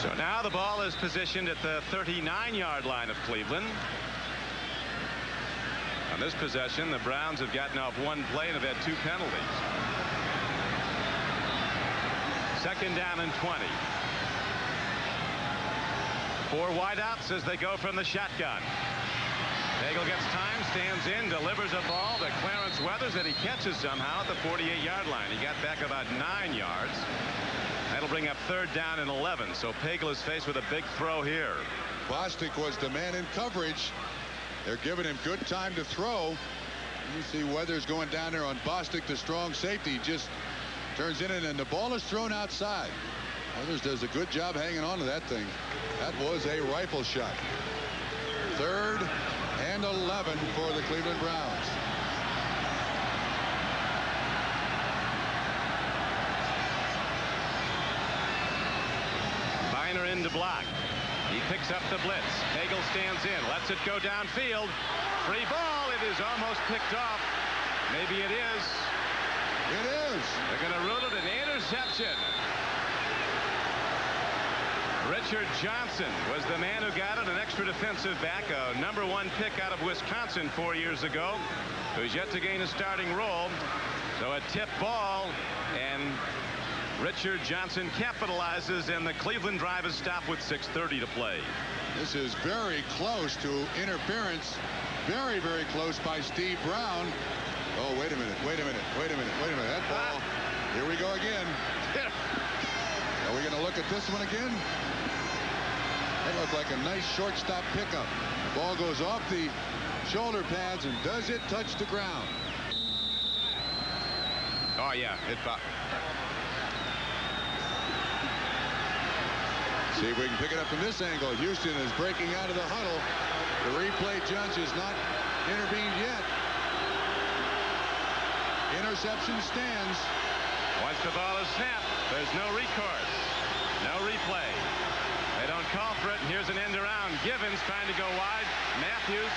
So now the ball is positioned at the 39-yard line of Cleveland. On this possession, the Browns have gotten off one play and have had 2 penalties. Second down and 20. 4 wideouts as they go from the shotgun. Pagel gets time, stands in, delivers a ball to Clarence Weathers that he catches somehow at the 48-yard line. He got back about 9 yards. That'll bring up third down and 11. So Pagel is faced with a big throw here. Bostic was the man in coverage. They're giving him good time to throw. You see Weathers going down there on Bostic, the strong safety. He just turns in and the ball is thrown outside. Weathers does a good job hanging on to that thing. That was a rifle shot. Third and 11 for the Cleveland Browns. Bahr in to block. He picks up the blitz. Pagel stands in, lets it go downfield. Free ball. It is almost picked off. Maybe it is. It is. They're going to rule it an interception. Richard Johnson was the man who got it, an extra defensive back, a #1 pick out of Wisconsin 4 years ago, who's yet to gain a starting role. So a tip ball, and Richard Johnson capitalizes, and the Cleveland drive is stopped with 6:30 to play. This is very close to interference. Very, very close by Steve Brown. Oh, wait a minute, wait a minute, wait a minute, wait a minute. That ball, here we go again. Are we going to look at this one again? That looked like a nice shortstop pickup. The ball goes off the shoulder pads, and does it touch the ground? Oh, yeah. See if we can pick it up from this angle. Houston is breaking out of the huddle. The replay judge has not intervened yet. Interception stands. Once the ball is snapped, there's no recourse. No replay. They don't call for it, and here's an end around. Givens trying to go wide. Matthews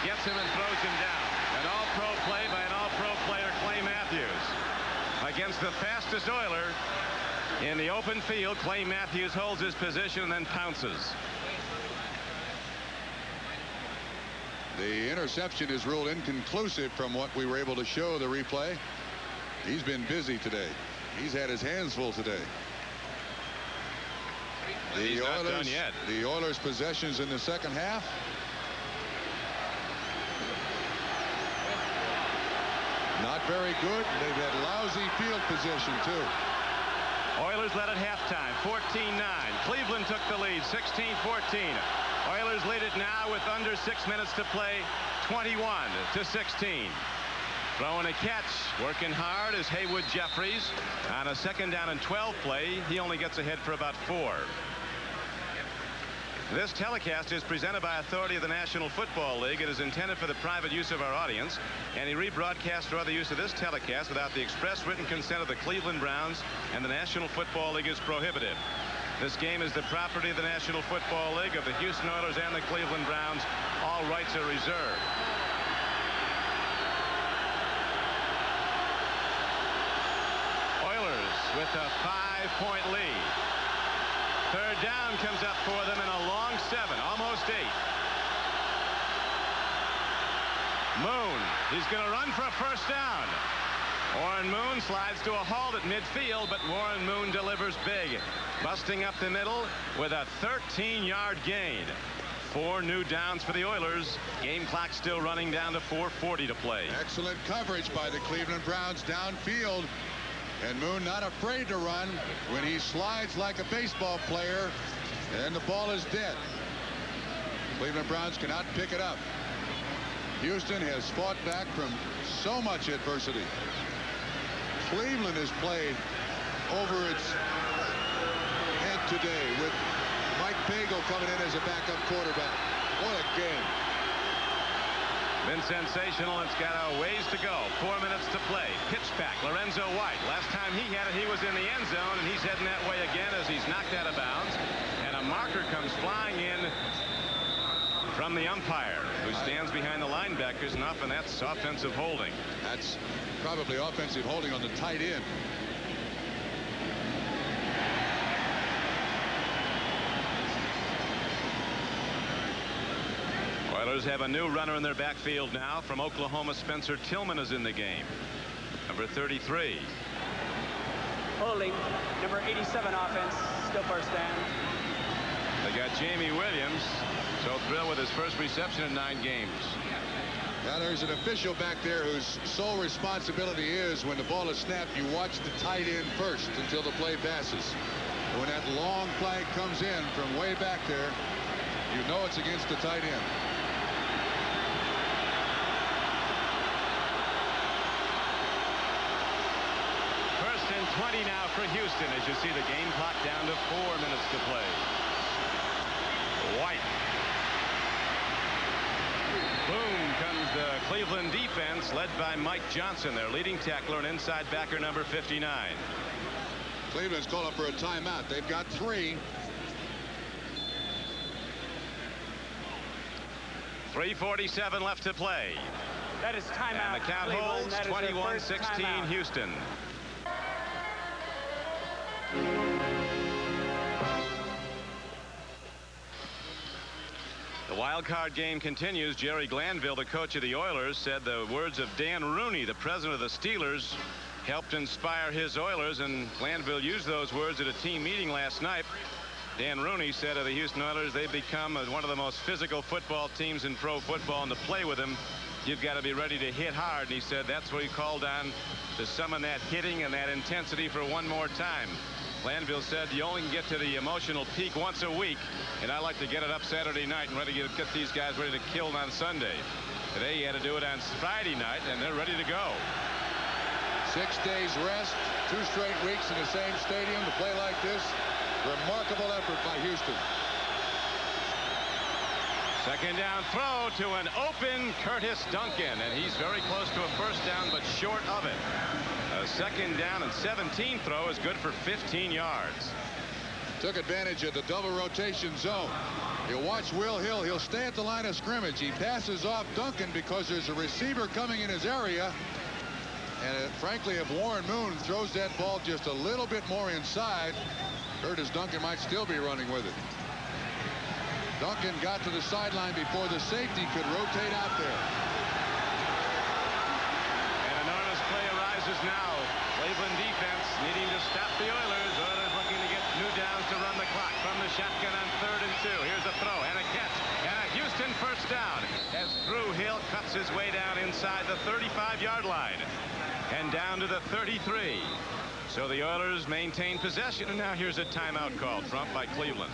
gets him and throws him down. An all-pro play by an all-pro player, Clay Matthews. Against the fastest Oiler in the open field, Clay Matthews holds his position and then pounces. The interception is ruled inconclusive from what we were able to show the replay. He's been busy today. He's had his hands full today. He's not done yet. The Oilers' possessions in the second half. Not very good. They've had lousy field position too. Oilers led at halftime, 14-9. Cleveland took the lead, 16-14. Oilers lead it now with under 6 minutes to play, 21-16. Throwing a catch, working hard is Haywood Jeffries. On a 2nd down and 12 play, he only gets ahead for about 4. This telecast is presented by authority of the National Football League. It is intended for the private use of our audience. Any rebroadcast or other use of this telecast without the express written consent of the Cleveland Browns and the National Football League is prohibited. This game is the property of the National Football League, of the Houston Oilers and the Cleveland Browns. All rights are reserved. Oilers with a 5-point lead. 3rd down comes up for them in a long 7, almost 8. Moon, he's going to run for a 1st down. Warren Moon slides to a halt at midfield, but Warren Moon delivers big, busting up the middle with a 13-yard gain. 4 new downs for the Oilers. Game clock still running down to 4:40 to play. Excellent coverage by the Cleveland Browns downfield. And Moon not afraid to run when he slides like a baseball player, and the ball is dead. Cleveland Browns cannot pick it up. Houston has fought back from so much adversity. Cleveland has played over its head today with Mike Pagel coming in as a backup quarterback. What a game. Been sensational. It's got a ways to go. 4 minutes to play. Pitch back. Lorenzo White. Last time he had it, he was in the end zone, and he's heading that way again as he's knocked out of bounds. And a marker comes flying in from the umpire, who stands behind the linebackers, and often that's offensive holding. That's probably offensive holding on the tight end. Oilers have a new runner in their backfield now from Oklahoma. Spencer Tillman is in the game. Number 33. Holding, number 87 offense, still 1st down. They got Jamie Williams, so thrilled with his first reception in 9 games. Now there's an official back there whose sole responsibility is when the ball is snapped, you watch the tight end first until the play passes. When that long flag comes in from way back there, you know it's against the tight end. First and 20 now for Houston as you see the game clock down to 4 minutes to play. White. Boom comes the Cleveland defense led by Mike Johnson, their leading tackler and inside backer number 59. Cleveland's calling for a timeout. They've got 3. 3:47 left to play. That is timeout. And the count holds 21-16 Houston. The wild card game continues. Jerry Glanville, the coach of the Oilers, said the words of Dan Rooney, the president of the Steelers, helped inspire his Oilers, and Glanville used those words at a team meeting last night. Dan Rooney said of the Houston Oilers, they've become one of the most physical football teams in pro football, and to play with them, you've got to be ready to hit hard. And he said that's what he called on to summon that hitting and that intensity for one more time. Glanville said you only can get to the emotional peak once a week, and I like to get it up Saturday night and ready to get these guys ready to kill on Sunday. Today he had to do it on Friday night, and they're ready to go. 6 days rest, 2 straight weeks in the same stadium to play like this. Remarkable effort by Houston. Second down throw to an open Curtis Duncan, and he's very close to a first down but short of it. A second down and 17 throw is good for 15 yards. Took advantage of the double rotation zone. You'll watch Will Hill. He'll stay at the line of scrimmage. He passes off Duncan because there's a receiver coming in his area. And frankly, if Warren Moon throws that ball just a little bit more inside, Curtis Duncan might still be running with it. Duncan got to the sideline before the safety could rotate out there. An enormous play arises now. Cleveland defense needing to stop the Oilers. Oilers looking to get new downs to run the clock from the shotgun on 3rd and 2. Here's a throw and a catch. And a Houston first down as Drew Hill cuts his way down inside the 35-yard line. And down to the 33. So the Oilers maintain possession, and now here's a timeout call, Trump, by Cleveland.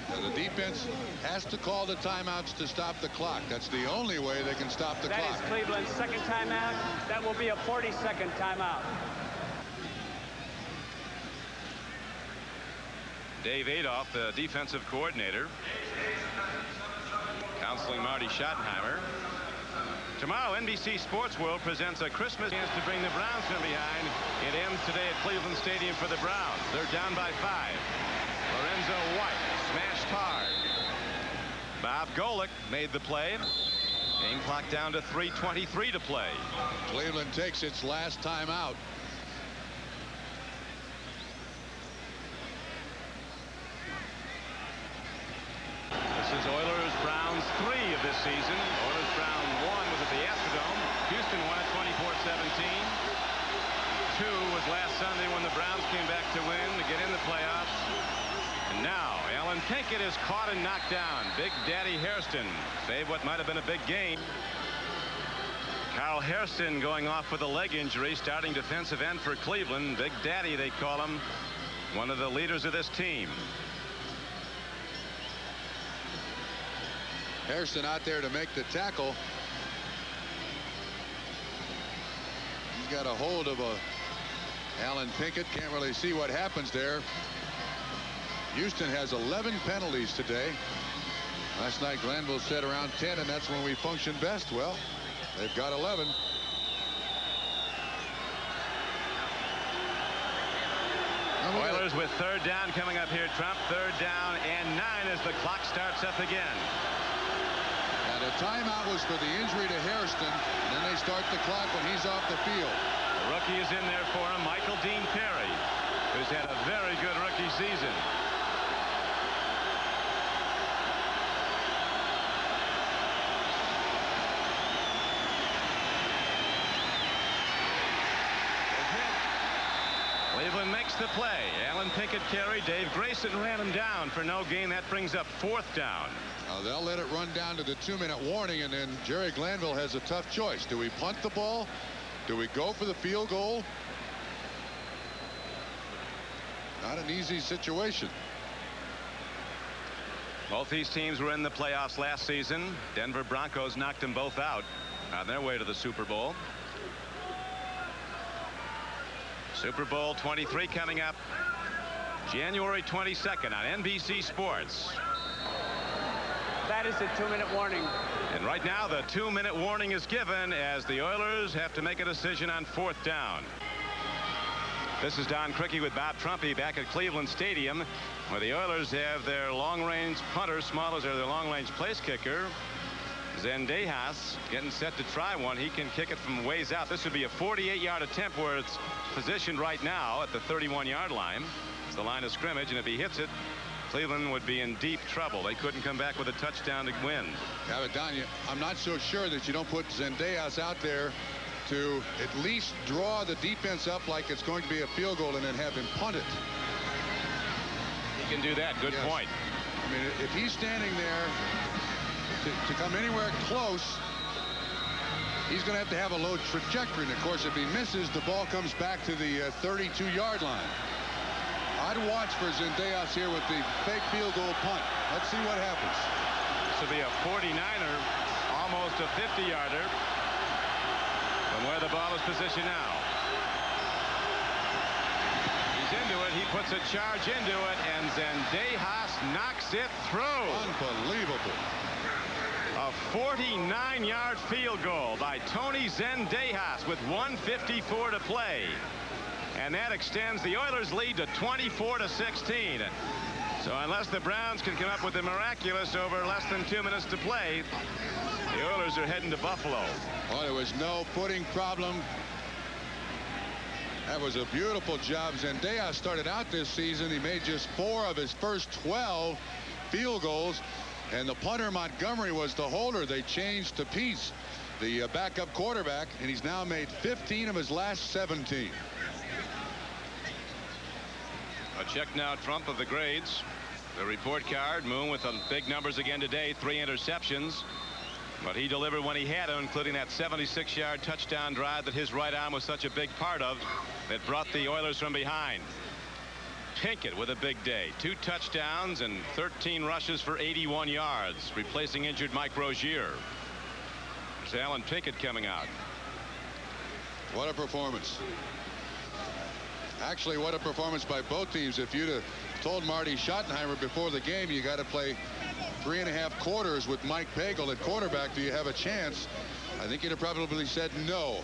The defense has to call the timeouts to stop the clock. That's the only way they can stop the clock. That is Cleveland's second timeout. That will be a 40-second timeout. Dave Adolph, the defensive coordinator, counseling Marty Schottenheimer. Tomorrow, NBC Sports World presents a Christmas chance to bring the Browns from behind. It ends today at Cleveland Stadium for the Browns. They're down by 5. Lorenzo White smashed hard. Bob Golick made the play. Game clock down to 3:23 to play. Cleveland takes its last timeout. This is Oilers Browns 3 of this season. Oilers Browns 1 was at the Astrodome. Houston won it 24-17. 2 was last Sunday when the Browns came back to win to get in the playoffs. And now Allen Pinkett is caught and knocked down. Big Daddy Hairston saved what might have been a big game. Carl Hairston going off with a leg injury, starting defensive end for Cleveland. Big Daddy, they call him, one of the leaders of this team. Hairston out there to make the tackle. He's got a hold of Allen Pinkett. Can't really see what happens there. Houston has 11 penalties today. Last night Glanville said around 10, and that's when we function best. Well, they've got 11. Oilers with third down coming up here, Trump. Third down and 9 as the clock starts up again. Now the timeout was for the injury to Hairston, and then they start the clock when he's off the field. The rookie is in there for him, Michael Dean Perry, who's had a very good rookie season. Cleveland makes the play. Allen Pinkett carry. Dave Grayson ran him down for no gain. That brings up 4th down. Now they'll let it run down to the 2-minute warning, and then Jerry Glanville has a tough choice. Do we punt the ball? Do we go for the field goal? Not an easy situation. Both these teams were in the playoffs last season. Denver Broncos knocked them both out on their way to the Super Bowl. Super Bowl 23 coming up January 22nd on NBC Sports. That is a 2-minute warning. And right now the 2-minute warning is given as the Oilers have to make a decision on 4th down. This is Don Criqui with Bob Trumpy back at Cleveland Stadium, where the Oilers have their long-range punter, small as their long-range place kicker. Zendejas getting set to try one. He can kick it from ways out. This would be a 48-yard attempt where it's positioned right now at the 31-yard line. It's the line of scrimmage, and if he hits it, Cleveland would be in deep trouble. They couldn't come back with a touchdown to win. Yeah, but Don, I'm not so sure that you don't put Zendejas out there to at least draw the defense up like it's going to be a field goal and then have him punt it. He can do that. Good point. I mean, if he's standing there to come anywhere close, he's going to have a low trajectory. And of course, if he misses, the ball comes back to the 32-yard line. I'd watch for Zendejas here with the fake field goal punt. Let's see what happens. This will be a 49er, almost a 50-yarder from where the ball is positioned now. He's into it. He puts a charge into it, and Zendejas knocks it through. Unbelievable. A 49-yard field goal by Tony Zendejas with 1:54 to play. And that extends the Oilers' lead to 24-16. So unless the Browns can come up with the miraculous over less than 2 minutes to play, the Oilers are heading to Buffalo. Oh, there was no footing problem. That was a beautiful job. Zendejas started out this season. He made just 4 of his first 12 field goals. And the punter, Montgomery, was the holder. They changed to Peace, the backup quarterback, and he's now made 15 of his last 17. A check now, Trump, of the grades. The report card, Moon with the big numbers again today. 3 interceptions. But he delivered when he had to, including that 76-yard touchdown drive that his right arm was such a big part of that brought the Oilers from behind. Pinkett with a big day. 2 touchdowns and 13 rushes for 81 yards, replacing injured Mike Rozier. There's Allen Pinkett coming out. What a performance. Actually, what a performance by both teams. If you'd have told Marty Schottenheimer before the game you got to play 3.5 quarters with Mike Pagel at quarterback, do you have a chance? I think he'd have probably said no.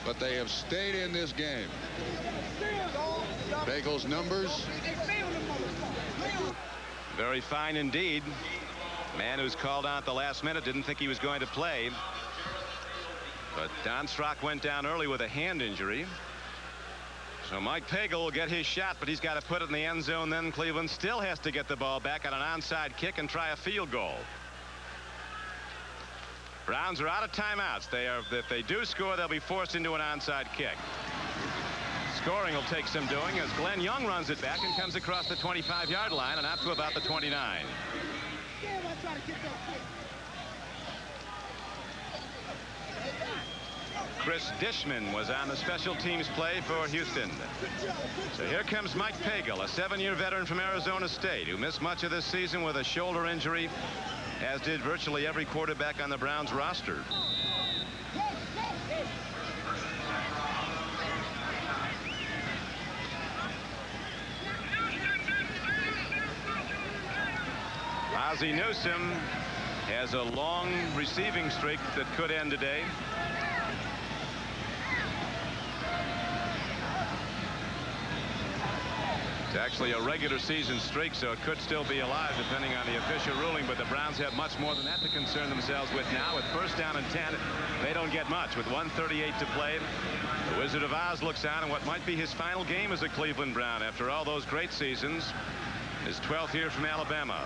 But they have stayed in this game. Pagel's numbers. Very fine indeed. Man who's called out at the last minute didn't think he was going to play. But Don Strock went down early with a hand injury. So Mike Pagel will get his shot, but he's got to put it in the end zone. Then Cleveland still has to get the ball back on an onside kick and try a field goal. Browns are out of timeouts. If they do score, they'll be forced into an onside kick. Scoring will take some doing as Glenn Young runs it back and comes across the 25-yard line and out to about the 29. Chris Dishman was on the special teams play for Houston. So here comes Mike Pagel, a 7-year veteran from Arizona State who missed much of this season with a shoulder injury, as did virtually every quarterback on the Browns roster. Ozzie Newsome has a long receiving streak that could end today. It's actually a regular season streak, so it could still be alive depending on the official ruling, but the Browns have much more than that to concern themselves with now. With first down and 10, they don't get much. With 1:38 to play, the Wizard of Oz looks on in what might be his final game as a Cleveland Brown after all those great seasons. His 12th year from Alabama.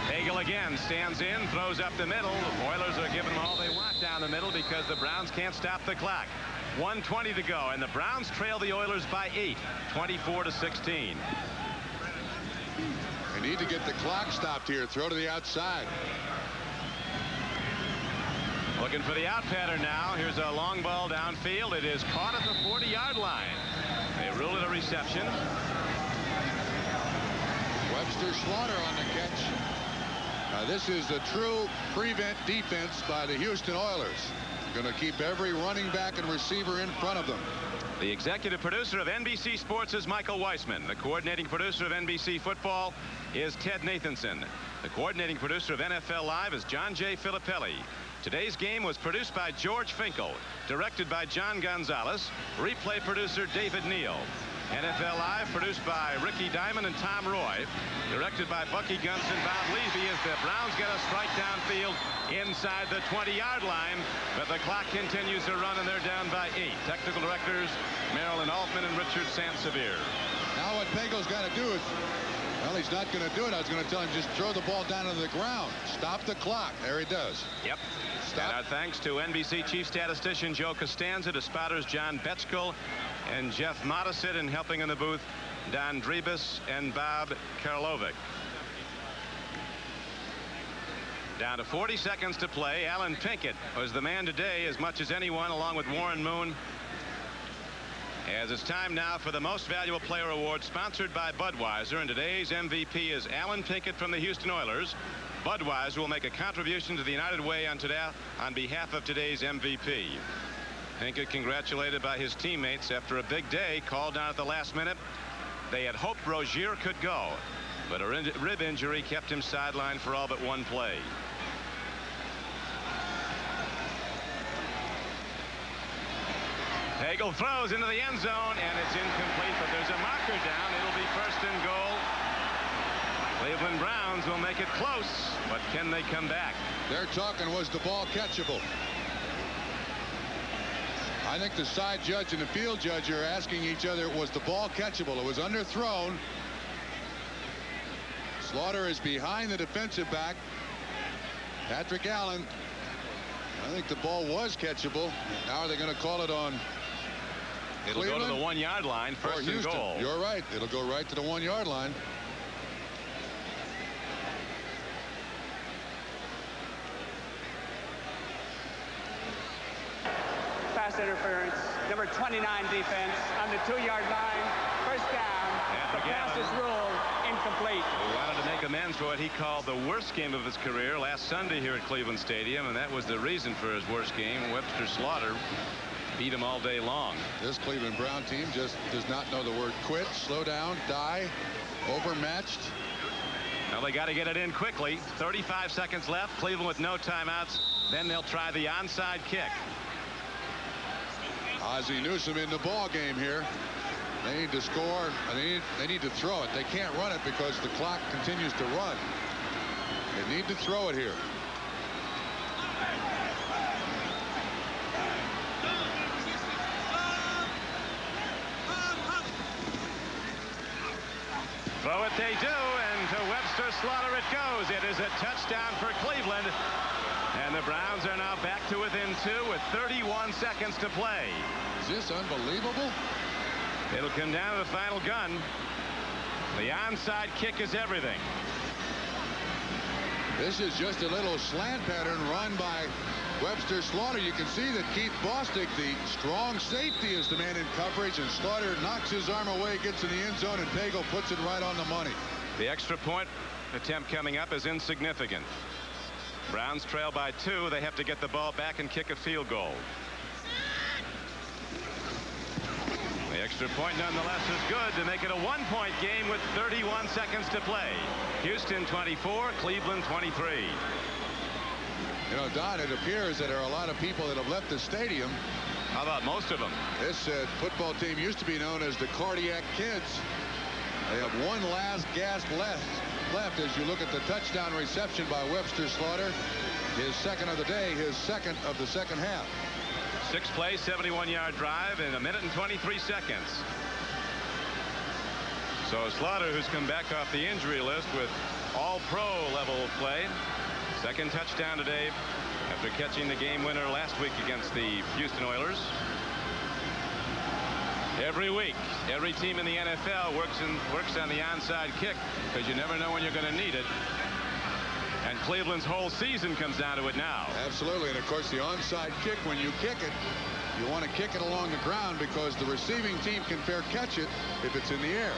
Pagel again stands in, throws up the middle. The Oilers are giving them all they want down the middle because the Browns can't stop the clock. 1:20 to go, and the Browns trail the Oilers by 8, 24-16. They need to get the clock stopped here. Throw to the outside. Looking for the out pattern now. Here's a long ball downfield. It is caught at the 40-yard line. They rule it a reception. Webster Slaughter on the catch. Now this is the true prevent defense by the Houston Oilers. Going to keep every running back and receiver in front of them. The executive producer of NBC Sports is Michael Weissman. The coordinating producer of NBC Football is Ted Nathanson. The coordinating producer of NFL Live is John J. Filippelli. Today's game was produced by George Finkel, directed by John Gonzalez, replay producer David Neal. NFL Live produced by Ricky Diamond and Tom Roy, directed by Bucky Gunson, Bob Levy, as the Browns get a strike downfield inside the 20-yard line, but the clock continues to run and they're down by 8. Technical directors Marilyn Altman and Richard Sansevier. Now what Pagel's got to do is, well, he's not going to do it. I was going to tell him just throw the ball down to the ground. Stop the clock. There he does. Yep. And our thanks to NBC Chief Statistician Joe Costanza, to spotters John Betchkel and Jeff Modisett, and helping in the booth Don Drebus and Bob Karlovic. Down to 40 seconds to play. Allen Pinkett was the man today as much as anyone, along with Warren Moon. As it's time now for the Most Valuable Player Award, sponsored by Budweiser, and today's MVP is Allen Pinkett from the Houston Oilers. Budweiser will make a contribution to the United Way on behalf of today's MVP. Pinkett congratulated by his teammates after a big day called down at the last minute. They had hoped Rozier could go, but a rib injury kept him sidelined for all but one play. Pagel throws into the end zone, and it's incomplete, but there's a marker down. It'll be first and goal. Cleveland Browns will make it close, but can they come back? They're talking, was the ball catchable? I think the side judge and the field judge are asking each other, was the ball catchable? It was underthrown. Slaughter is behind the defensive back, Patrick Allen. I think the ball was catchable. Now are they going to call it on It'll Cleveland? Go to the 1-yard line, first and goal. You're right. It'll go right to the 1-yard line. pass interference. Number 29 defense on the 2-yard line. First down. The pass is ruled incomplete. He wanted to make amends for what he called the worst game of his career last Sunday here at Cleveland Stadium, and that was the reason for his worst game. Webster Slaughter beat him all day long. This Cleveland Brown team just does not know the word quit, slow down, die, overmatched. Well, they got to get it in quickly. 35 seconds left. Cleveland with no timeouts. Then they'll try the onside kick. Ozzie Newsome in the ball game here. They need to score. They need to throw it. They can't run it because the clock continues to run. They need to throw it here. Throw it they do, and to Webster Slaughter it goes. It is a touchdown for Cleveland. And the Browns are now back to within 2 with 31 seconds to play. Is this unbelievable? It'll come down to the final gun. The onside kick is everything. This is just a little slant pattern run by Webster Slaughter. You can see that Keith Bostic, the strong safety, is the man in coverage, and Slaughter knocks his arm away, gets in the end zone, and Pagel puts it right on the money. The extra point attempt coming up is insignificant. Browns trail by 2. They have to get the ball back and kick a field goal. The extra point nonetheless is good to make it a 1-point game with 31 seconds to play. Houston 24, Cleveland 23. You know, Don, it appears that there are a lot of people that have left the stadium. How about most of them? This football team used to be known as the Cardiac Kids. They have one last gasp left as you look at the touchdown reception by Webster Slaughter. His second of the day, his second of the second half. 6-play, 71-yard drive in 1 minute and 23 seconds. So Slaughter, who's come back off the injury list with all-pro level play. Second touchdown today after catching the game winner last week against the Houston Oilers. Every week, every team in the NFL works on the onside kick because you never know when you're going to need it. And Cleveland's whole season comes down to it now. Absolutely. And of course, the onside kick, when you kick it, you want to kick it along the ground because the receiving team can fair catch it if it's in the air.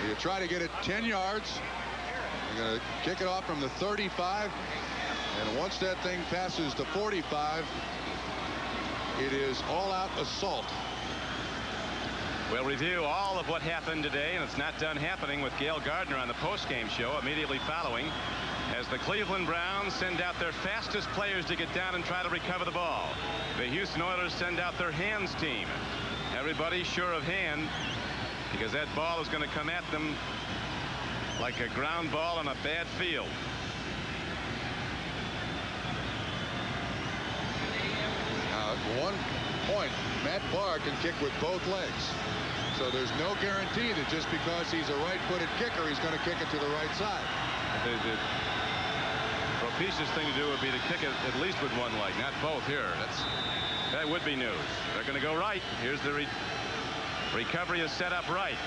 You try to get it 10 yards. You're going to kick it off from the 35. And once that thing passes the 45, it is all-out assault. We'll review all of what happened today, and it's not done happening with Gail Gardner on the postgame show immediately following, as the Cleveland Browns send out their fastest players to get down and try to recover the ball. The Houston Oilers send out their hands team. Everybody sure of hand, because that ball is going to come at them like a ground ball on a bad field. At one point, Matt Bahr can kick with both legs. So there's no guarantee that just because he's a right-footed kicker, he's going to kick it to the right side. The propitious thing to do would be to kick it at least with one leg, not both here. That would be news. They're going to go right. Here's the recovery is set up right.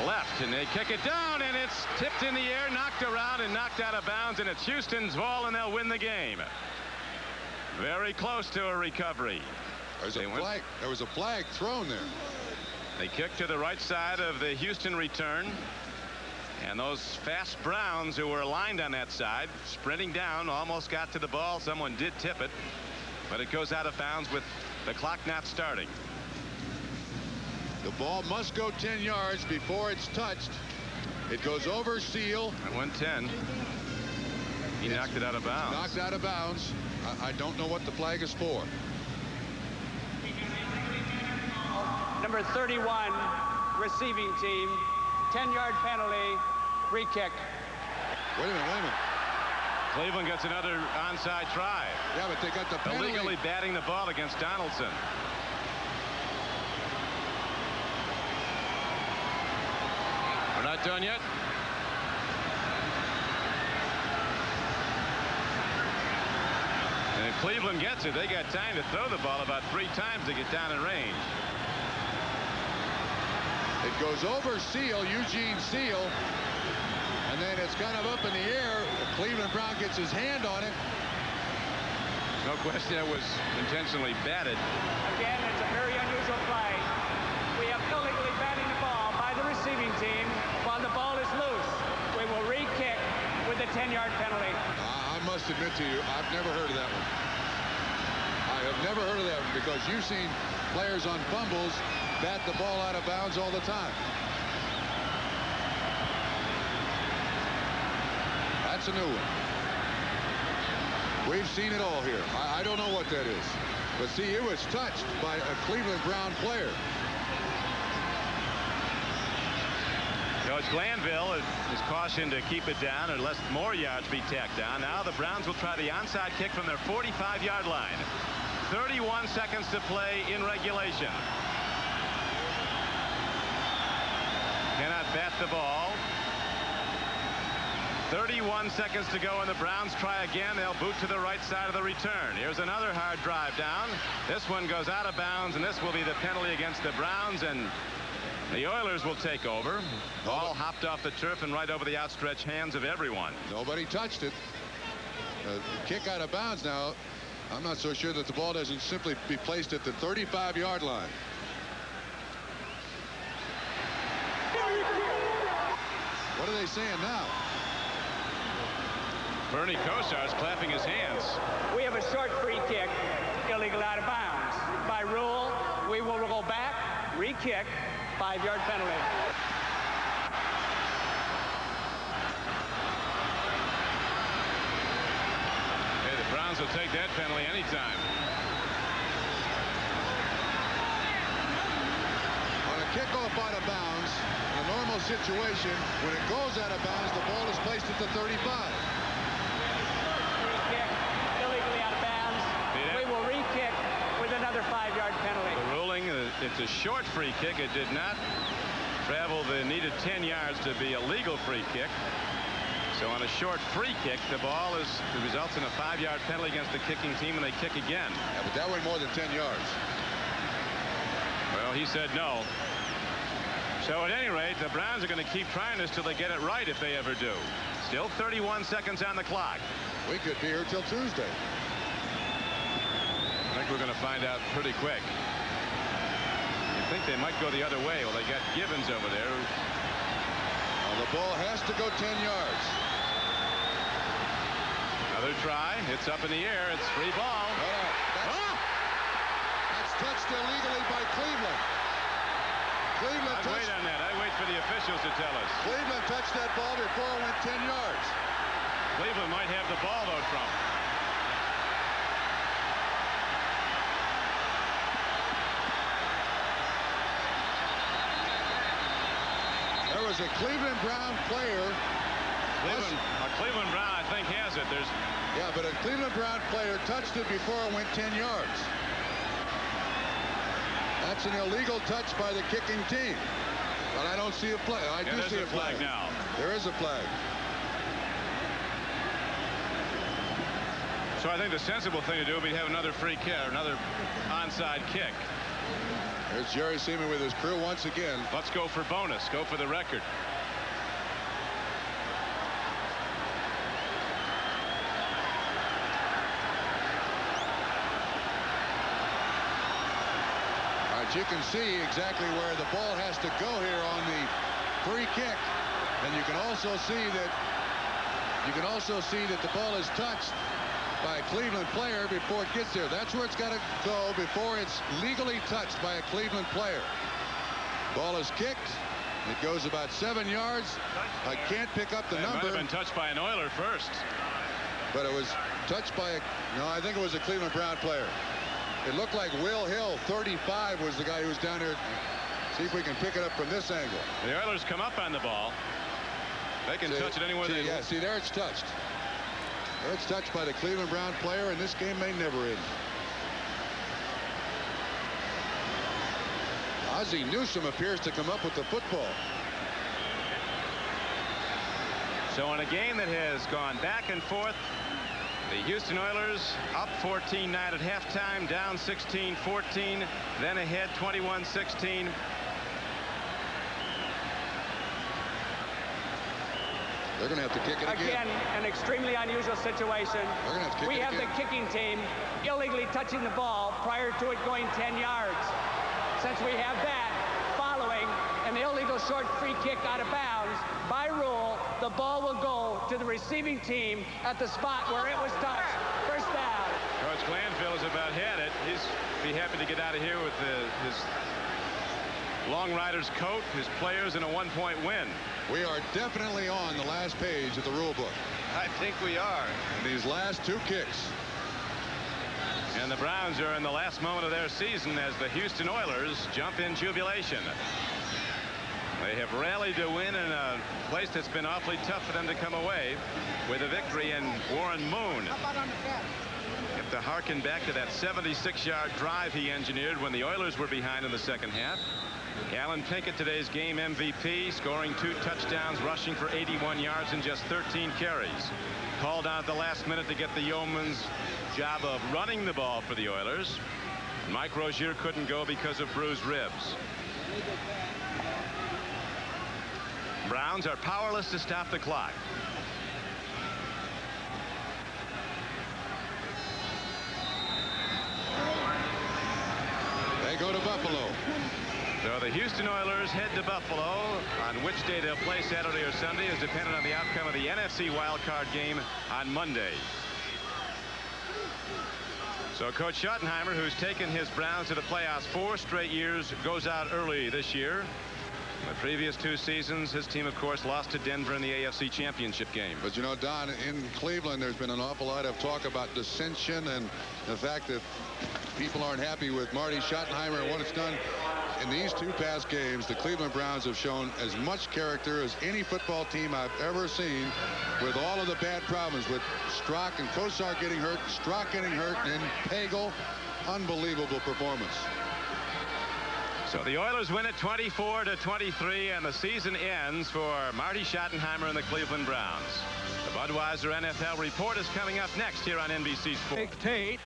Left, and they kick it down, and it's tipped in the air, knocked around, and knocked out of bounds, and it's Houston's ball, and they'll win the game. Very close to a recovery. There was a flag thrown there. They kicked to the right side of the Houston return, and those fast Browns who were aligned on that side, sprinting down, almost got to the ball. Someone did tip it, but it goes out of bounds with the clock not starting. The ball must go 10 yards before it's touched. It goes over Seal. At 110. He knocked it out of bounds. Knocked out of bounds. I don't know what the flag is for. Number 31, receiving team, 10-yard penalty, free kick. Wait a minute. Cleveland gets another onside try. Yeah, but they got the penalty. Illegally batting the ball against Donaldson. We're not done yet. And if Cleveland gets it, they got time to throw the ball about 3 times to get down in range. It goes over Seal, Eugene Seal, and then it's kind of up in the air. Cleveland Brown gets his hand on it. No question it was intentionally batted. Again, it's a very unusual play. We have illegally batting the ball by the receiving team while the ball is loose. We will re-kick with a 10-yard penalty. I must admit to you, I've never heard of that one. I have never heard of that one because you've seen players on fumbles bat the ball out of bounds all the time. That's a new one. We've seen it all here. I don't know what that is. But see, it was touched by a Cleveland Brown player. Coach Glanville is cautioned to keep it down unless more yards be tacked down. Now the Browns will try the onside kick from their 45-yard line. 31 seconds to play in regulation. Cannot bat the ball. 31 seconds to go, and the Browns try again. They'll boot to the right side of the return. Here's another hard drive down. This one goes out of bounds, and this will be the penalty against the Browns, and the Oilers will take over. Ball hopped off the turf and right over the outstretched hands of everyone. Nobody touched it. Kick out of bounds now. I'm not so sure that the ball doesn't simply be placed at the 35-yard line. What are they saying now? Bernie Kosar's clapping his hands. We have a short free kick, illegal out of bounds. By rule, we will go back, re-kick, 5-yard penalty. Hey, the Browns will take that penalty anytime. On a kickoff out of bounds, in a normal situation, when it goes out of bounds, the ball is placed at the 35. Illegally out of bounds. We will re-kick with another 5-yard penalty. The ruling, it's a short free kick. It did not travel the needed 10 yards to be a legal free kick. So on a short free kick, the ball results in a 5-yard penalty against the kicking team, and they kick again. Yeah, but that went more than 10 yards. Well, he said no. So at any rate, the Browns are going to keep trying this till they get it right, if they ever do. Still 31 seconds on the clock. We could be here till Tuesday. I think we're going to find out pretty quick. You think they might go the other way? Well, they got Gibbons over there. Well, the ball has to go 10 yards. Another try. It's up in the air. It's free ball. That's touched illegally by Cleveland. I'd wait on that. I'd wait for the officials to tell us. Cleveland touched that ball before it went 10 yards. Cleveland might have the ball, though, Trump. There was a Cleveland Brown player. A Cleveland Brown, I think, has it. Yeah, but a Cleveland Brown player touched it before it went 10 yards. That's an illegal touch by the kicking team. But I don't see a flag. I do see a flag now. There is a flag. So I think the sensible thing to do would be to have another free kick, another onside kick. There's Jerry Seaman with his crew once again. Let's go for bonus. Go for the record. You can see exactly where the ball has to go here on the free kick, and you can also see that the ball is touched by a Cleveland player before it gets there. That's where it's got to go before it's legally touched by a Cleveland player. Ball is kicked. It goes about 7 yards. I can't pick up the number. It might have been touched by an Oiler first. But it was touched by a, no, I think it was a Cleveland Brown player. It looked like Will Hill, 35, was the guy who was down there. See if we can pick it up from this angle. The Oilers come up on the ball. They can touch it anywhere they want. Yeah, see, there it's touched. There it's touched by the Cleveland Brown player, and this game may never end. Ozzie Newsome appears to come up with the football. So in a game that has gone back and forth, the Houston Oilers up 14-9 at halftime, down 16-14, then ahead 21-16. They're going to have to kick it again. Again, an extremely unusual situation. They're going to have to kick We it have again. the kicking team illegally touching the ball prior to it going 10 yards. Since we have that, following an illegal short free kick out of bounds, by rule, the ball will go to the receiving team at the spot where it was touched. First down. Coach Glanville is about had it. He's be happy to get out of here with his Long Riders coat, his players, and a one-point win. We are definitely on the last page of the rule book. I think we are. And these last two kicks. And the Browns are in the last moment of their season as the Houston Oilers jump in jubilation. They have rallied to win in a place that's been awfully tough for them to come away with a victory. And Warren Moon, you have to harken back to that 76-yard drive he engineered when the Oilers were behind in the second half. Allen Pinkett, today's game MVP, scoring 2 touchdowns, rushing for 81 yards in just 13 carries. Called out at the last minute to get the Yeoman's job of running the ball for the Oilers. Mike Rozier couldn't go because of bruised ribs. Browns are powerless to stop the clock. They go to Buffalo. So the Houston Oilers head to Buffalo. On which day they'll play, Saturday or Sunday, is dependent on the outcome of the NFC wildcard game on Monday. So Coach Schottenheimer, who's taken his Browns to the playoffs 4 straight years, goes out early this year. The previous 2 seasons, his team, of course, lost to Denver in the AFC Championship game. But you know, Don, in Cleveland, there's been an awful lot of talk about dissension and the fact that people aren't happy with Marty Schottenheimer and what it's done. In these 2 past games, the Cleveland Browns have shown as much character as any football team I've ever seen, with all of the bad problems with Strock and Kosar getting hurt, Strock getting hurt, and Pagel. Unbelievable performance. So the Oilers win it 24-23, and the season ends for Marty Schottenheimer and the Cleveland Browns. The Budweiser NFL Report is coming up next here on NBC Sports. Tate